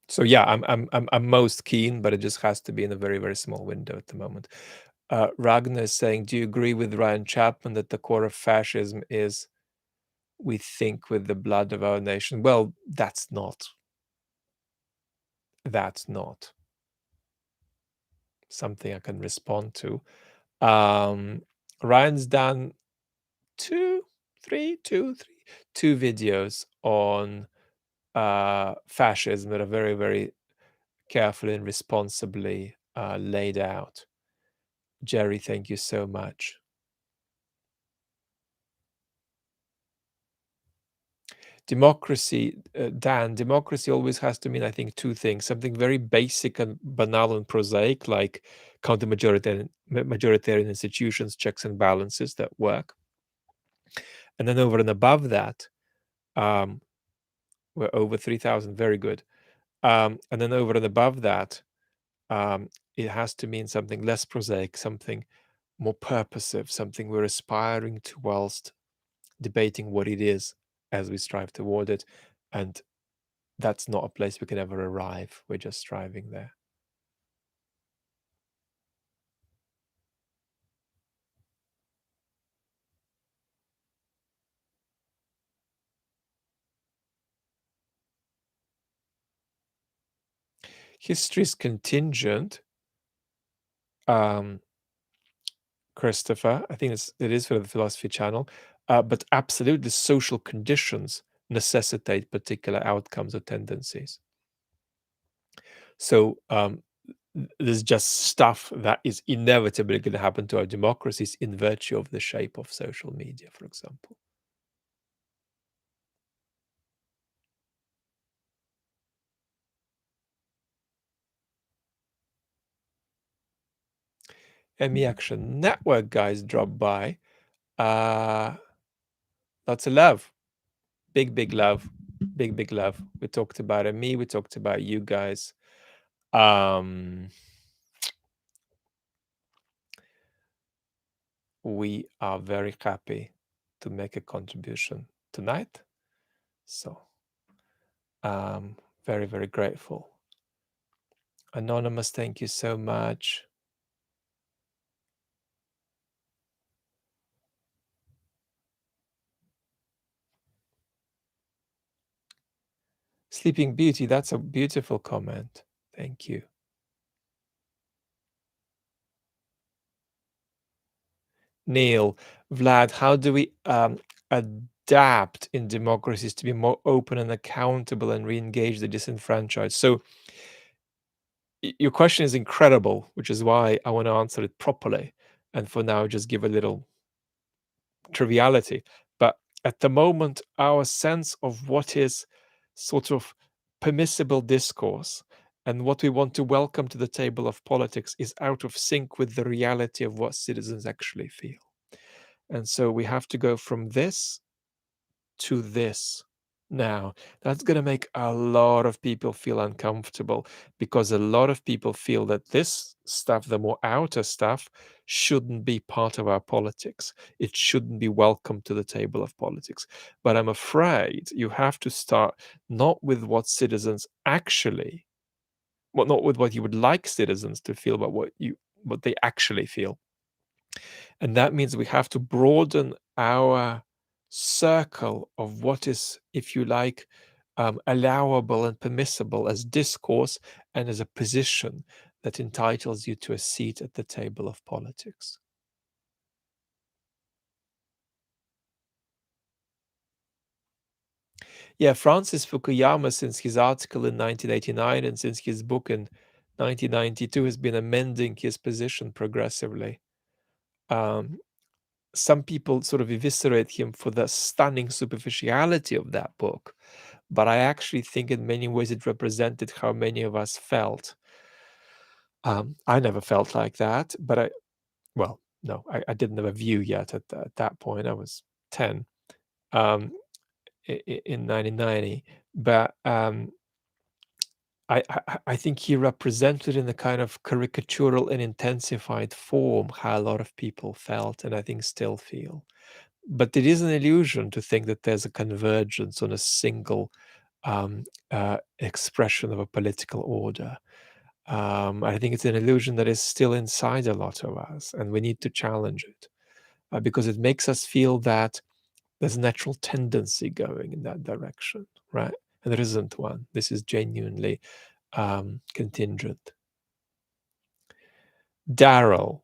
So yeah, I'm most keen, but it just has to be in a very, very small window at the moment. Ragnar is saying, do you agree with Ryan Chapman that the core of fascism is we think with the blood of our nation? Well, that's not something I can respond to. Ryan's done two, three, two, three, two videos on fascism that are very, very carefully and responsibly laid out. Jerry, thank you so much. Democracy, Dan, democracy always has to mean, I think, two things: something very basic and banal and prosaic, like majoritarian institutions, checks and balances that work. And then over and above that, um, we're over 3,000, very good. And then over and above that, it has to mean something less prosaic, something more purposive, something we're aspiring to whilst debating what it is as we strive toward it. And that's not a place we can ever arrive. We're just striving there. History is contingent. um, Christopher. I think it is for the Philosophy Channel. But absolutely, social conditions necessitate particular outcomes or tendencies. So there's just stuff that is inevitably going to happen to our democracies in virtue of the shape of social media, for example. ME Action Network guys drop by. Uh, lots of love. Big love. Big love. We talked about me. We talked about you guys. Um, we are very happy to make a contribution tonight. So, very grateful. Anonymous, thank you so much. Sleeping Beauty, that's a beautiful comment. Thank you. Neil, Vlad, how do we adapt in democracies to be more open and accountable and re-engage the disenfranchised? So your question is incredible, which is why I want to answer it properly. And for now, just give a little triviality. But at the moment, our sense of what is sort of permissible discourse and what we want to welcome to the table of politics is out of sync with the reality of what citizens actually feel. And so we have to go from this to this. Now, that's going to make a lot of people feel uncomfortable because a lot of people feel that this stuff, the more outer stuff, shouldn't be part of our politics. It shouldn't be welcome to the table of politics. But I'm afraid you have to start not with what citizens actually, well, not with what you would like citizens to feel, but what they actually feel. And that means we have to broaden our circle of what is, if you like, allowable and permissible as discourse and as a position that entitles you to a seat at the table of politics. Yeah, Francis Fukuyama, since his article in 1989 and since his book in 1992, has been amending his position progressively. Um, some people sort of eviscerate him for the stunning superficiality of that book, but I actually think in many ways it represented how many of us felt. I never felt like that, but well, no, I didn't have a view yet at that point. I was 10 um, in 1990, but I think he represented in a kind of caricatural and intensified form how a lot of people felt, and I think still feel. But it is an illusion to think that there's a convergence on a single expression of a political order. I think it's an illusion that is still inside a lot of us, and we need to challenge it because it makes us feel that there's a natural tendency going in that direction, right? And there isn't one. This is genuinely contingent. Daryl,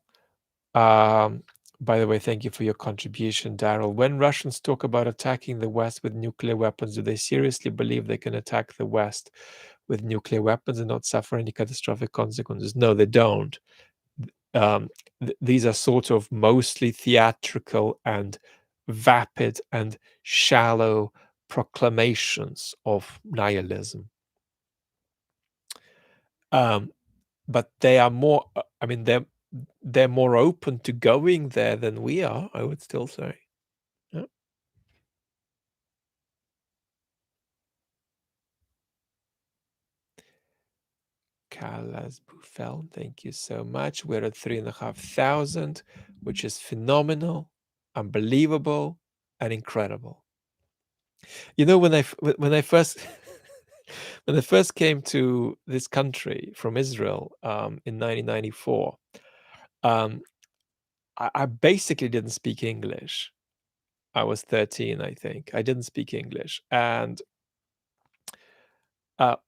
Um, by the way, thank you for your contribution, Daryl. When Russians talk about attacking the West with nuclear weapons, do they seriously believe they can attack the West with nuclear weapons and not suffer any catastrophic consequences? No, they don't. These are sort of mostly theatrical and vapid and shallow proclamations of nihilism. But they are more, I mean, they're more open to going there than we are, I would still say. Yeah. Kalas Buffel, thank you so much. We're at 3,500, which is phenomenal, unbelievable, and incredible. You know, when I first when I first came to this country from Israel in 1994, um, I basically didn't speak English. I was 13, I think. I didn't speak English, and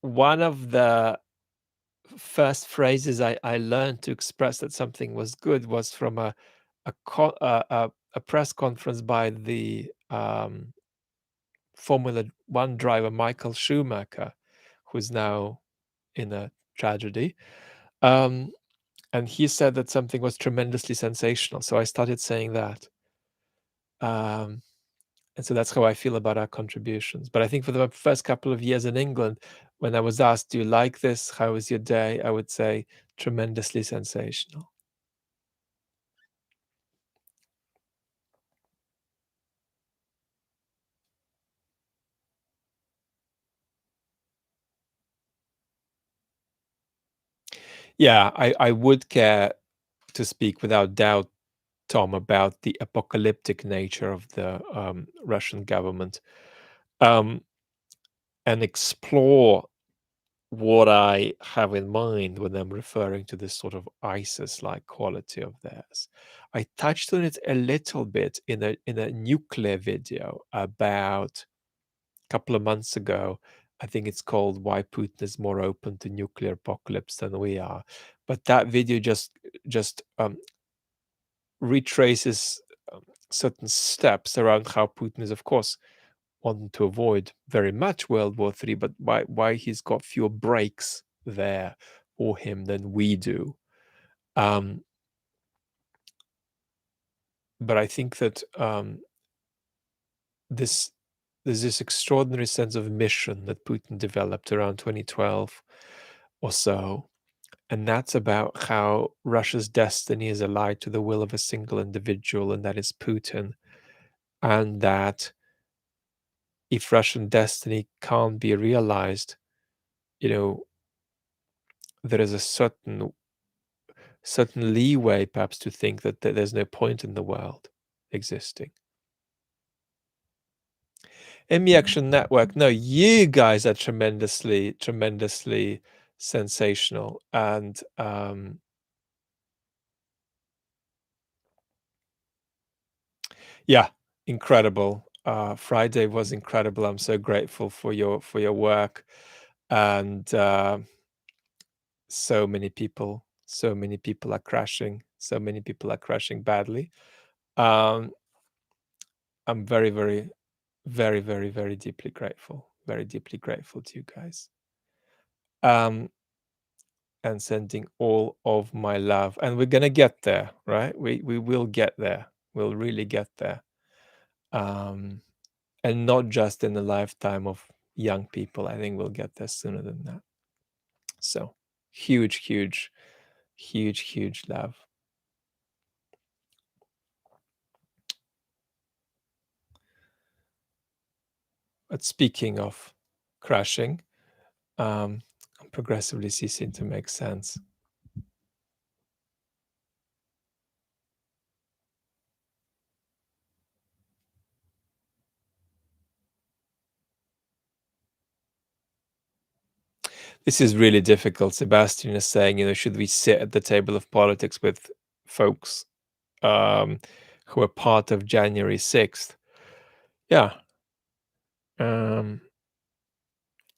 one of the first phrases I learned to express that something was good was from a press conference by the Formula One driver Michael Schumacher, who's now in a tragedy. Um, and he said that something was tremendously sensational. So I started saying that. Um, and so that's how I feel about our contributions. But I think for the first couple of years in England, when I was asked, "Do you like this? How was your day?" I would say tremendously sensational. Yeah, I would care to speak without doubt, Tom, about the apocalyptic nature of the Russian government, um, and explore what I have in mind when I'm referring to this sort of ISIS-like quality of theirs. I touched on it a little bit in a nuclear video about a couple of months ago. I think it's called "Why Putin is More Open to Nuclear Apocalypse Than We Are." But that video just retraces certain steps around how Putin is, of course, wanting to avoid very much World War III, but why he's got fewer breaks there for him than we do. Um, but I think that this there's this extraordinary sense of mission that Putin developed around 2012 or so, and that's about how Russia's destiny is allied to the will of a single individual, and that is Putin, and that if Russian destiny can't be realized, you know, there is a certain leeway perhaps to think that there's no point in the world existing. Emmy Action Network, no, you guys are tremendously sensational. And yeah, incredible. Friday was incredible. I'm so grateful for your work. And so many people are crashing. So many people are crashing badly. Um, I'm very deeply grateful. Very deeply grateful to you guys. Um, and sending all of my love. And we're gonna get there, right? We will get there. We'll really get there. Um, and not just in the lifetime of young people. I think we'll get there sooner than that. So huge love. But speaking of crashing, I'm progressively ceasing to make sense. This is really difficult. Sebastian is saying, should we sit at the table of politics with folks um, who are part of January 6th? Yeah,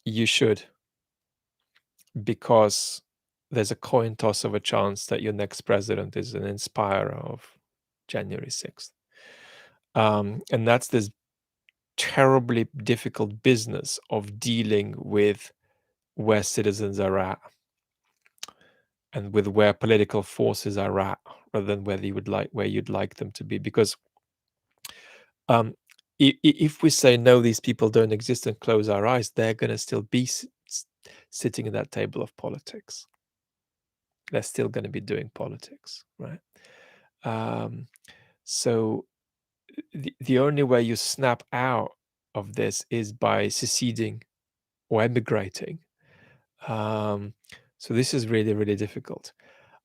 you should, because there's a coin toss of a chance that your next president is an inspirer of January 6th. And that's this terribly difficult business of dealing with where citizens are at and with where political forces are at, rather than where you'd like them to be. Because if we say no, these people don't exist, and close our eyes, they're going to still be sitting at that table of politics. They're still going to be doing politics, right? So the only way you snap out of this is by seceding or emigrating. So this is really difficult.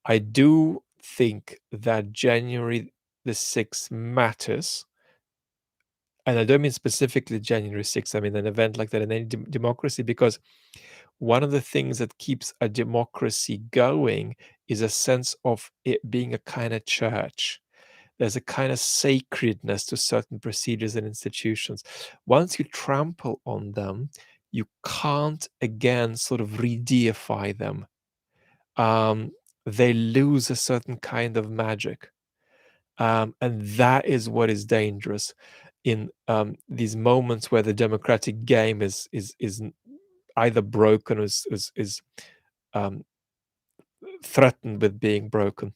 I do think that January the 6th matters. And I don't mean specifically January 6th. I mean an event like that in any democracy, because one of the things that keeps a democracy going is a sense of it being a kind of church. There's a kind of sacredness to certain procedures and institutions. Once you trample on them, you can't again sort of re-deify them. um, they lose a certain kind of magic. And that is what is dangerous in these moments where the democratic game is either broken or is um, threatened with being broken.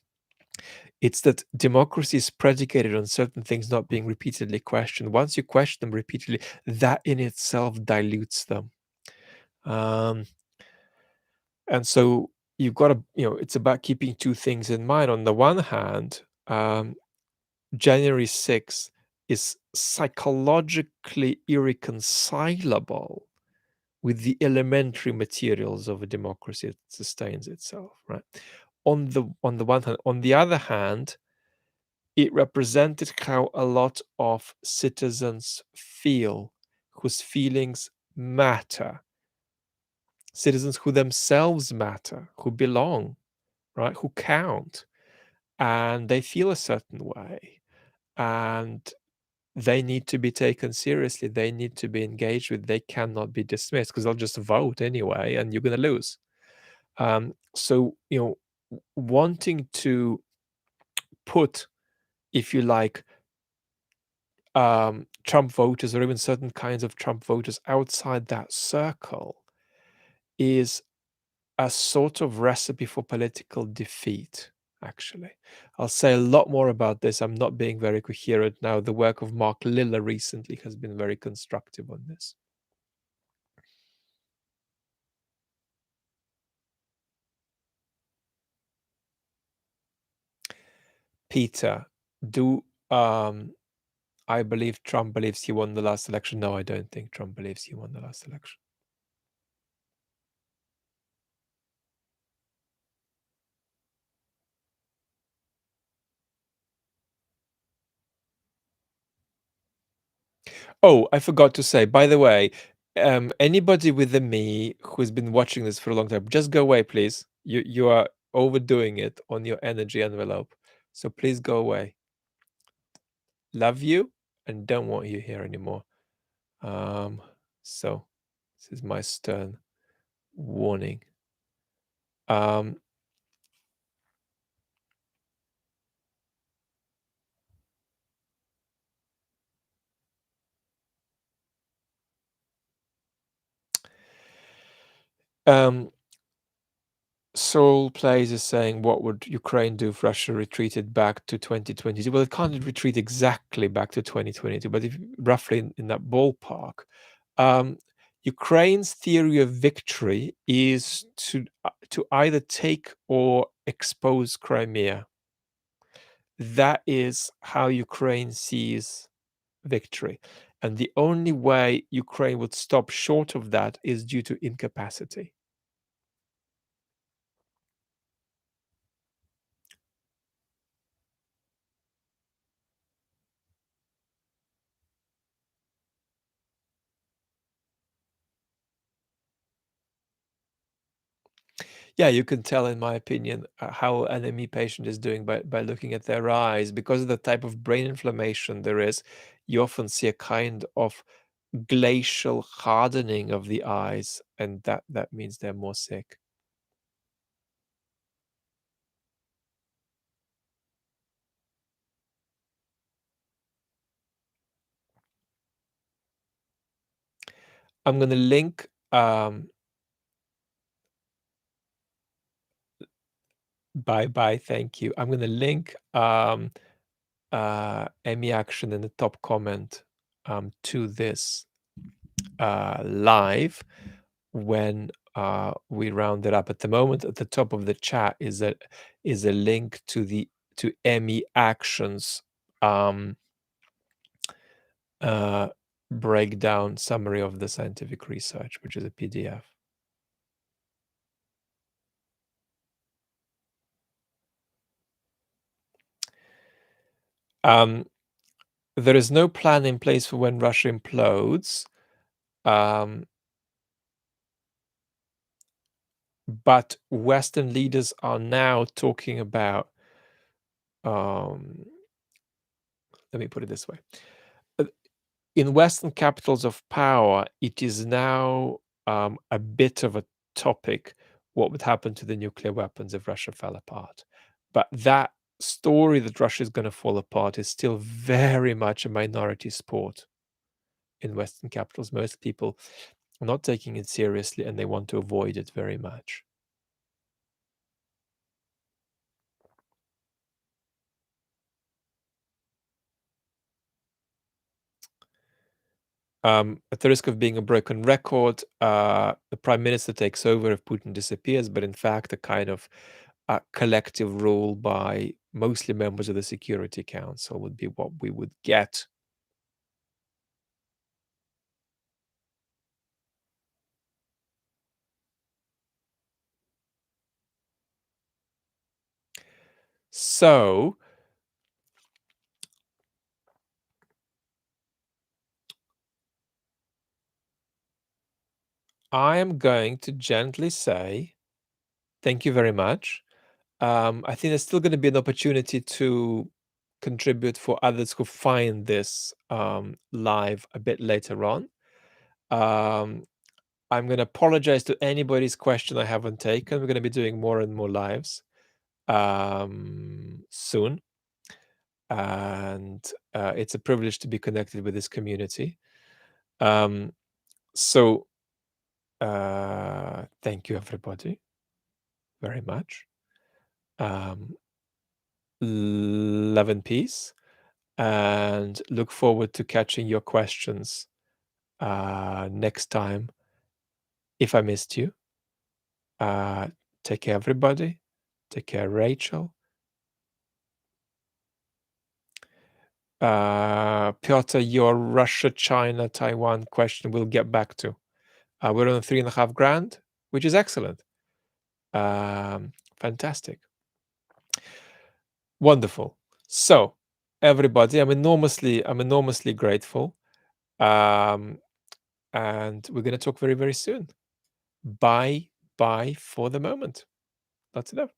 It's that democracy is predicated on certain things not being repeatedly questioned. Once you question them repeatedly, that in itself dilutes them. Um, and so you've got to, it's about keeping two things in mind. On the one hand, January 6th is psychologically irreconcilable with the elementary materials of a democracy that sustains itself, right? On the one hand. On the other hand, it represented how a lot of citizens feel, whose feelings matter, citizens who themselves matter, who belong, right? Who count, and they feel a certain way. And they need to be taken seriously. They need to be engaged with. They cannot be dismissed because they'll just vote anyway, and you're going to lose. So, wanting to put, if you like, Trump voters or even certain kinds of Trump voters outside that circle is a sort of recipe for political defeat, actually. I'll say a lot more about this. I'm not being very coherent now. The work of Mark Liller recently has been very constructive on this. Peter, do I believe Trump believes he won the last election? No, I don't think Trump believes he won the last election. Oh, I forgot to say, by the way, anybody with a me who's been watching this for a long time, just go away, please. You are overdoing it on your energy envelope. So please go away. Love you and don't want you here anymore. So this is my stern warning. Um, um, Soul Plays is saying, what would Ukraine do if Russia retreated back to 2022? Well, it can't retreat exactly back to 2022, but if roughly in that ballpark. Ukraine's theory of victory is to either take or expose Crimea. That is how Ukraine sees victory. And the only way Ukraine would stop short of that is due to incapacity. Yeah, you can tell, in my opinion, how an ME patient is doing by looking at their eyes. Because of the type of brain inflammation there is, you often see a kind of glacial hardening of the eyes, and that means they're more sick. I'm going to link. Bye bye. Thank you. I'm going to link ME action in the top comment to this live when we round it up. At the moment, at the top of the chat is a link to ME actions breakdown summary of the scientific research, which is a PDF. There is no plan in place for when Russia implodes. But Western leaders are now talking about, let me put it this way. In Western capitals of power, it is now a bit of a topic what would happen to the nuclear weapons if Russia fell apart. But that story that Russia is going to fall apart is still very much a minority sport in Western capitals. Most people are not taking it seriously and they want to avoid it very much. At the risk of being a broken record, the prime minister takes over if Putin disappears, but in fact, a kind of collective rule by mostly members of the Security Council would be what we would get. So, I am going to gently say, thank you very much. I think there's still going to be an opportunity to contribute for others who find this live a bit later on. I'm going to apologize to anybody's question I haven't taken. We're going to be doing more and more lives soon. And it's a privilege to be connected with this community. So thank you, everybody, very much. Love and peace. And look forward to catching your questions next time. If I missed you, take care, everybody. Take care, Rachel. Piotr, your Russia, China, Taiwan question we'll get back to. We're on 3.5 grand, which is excellent. Fantastic. Wonderful. So, everybody, I'm enormously grateful. And we're going to talk very, very soon. Bye for the moment. That's enough.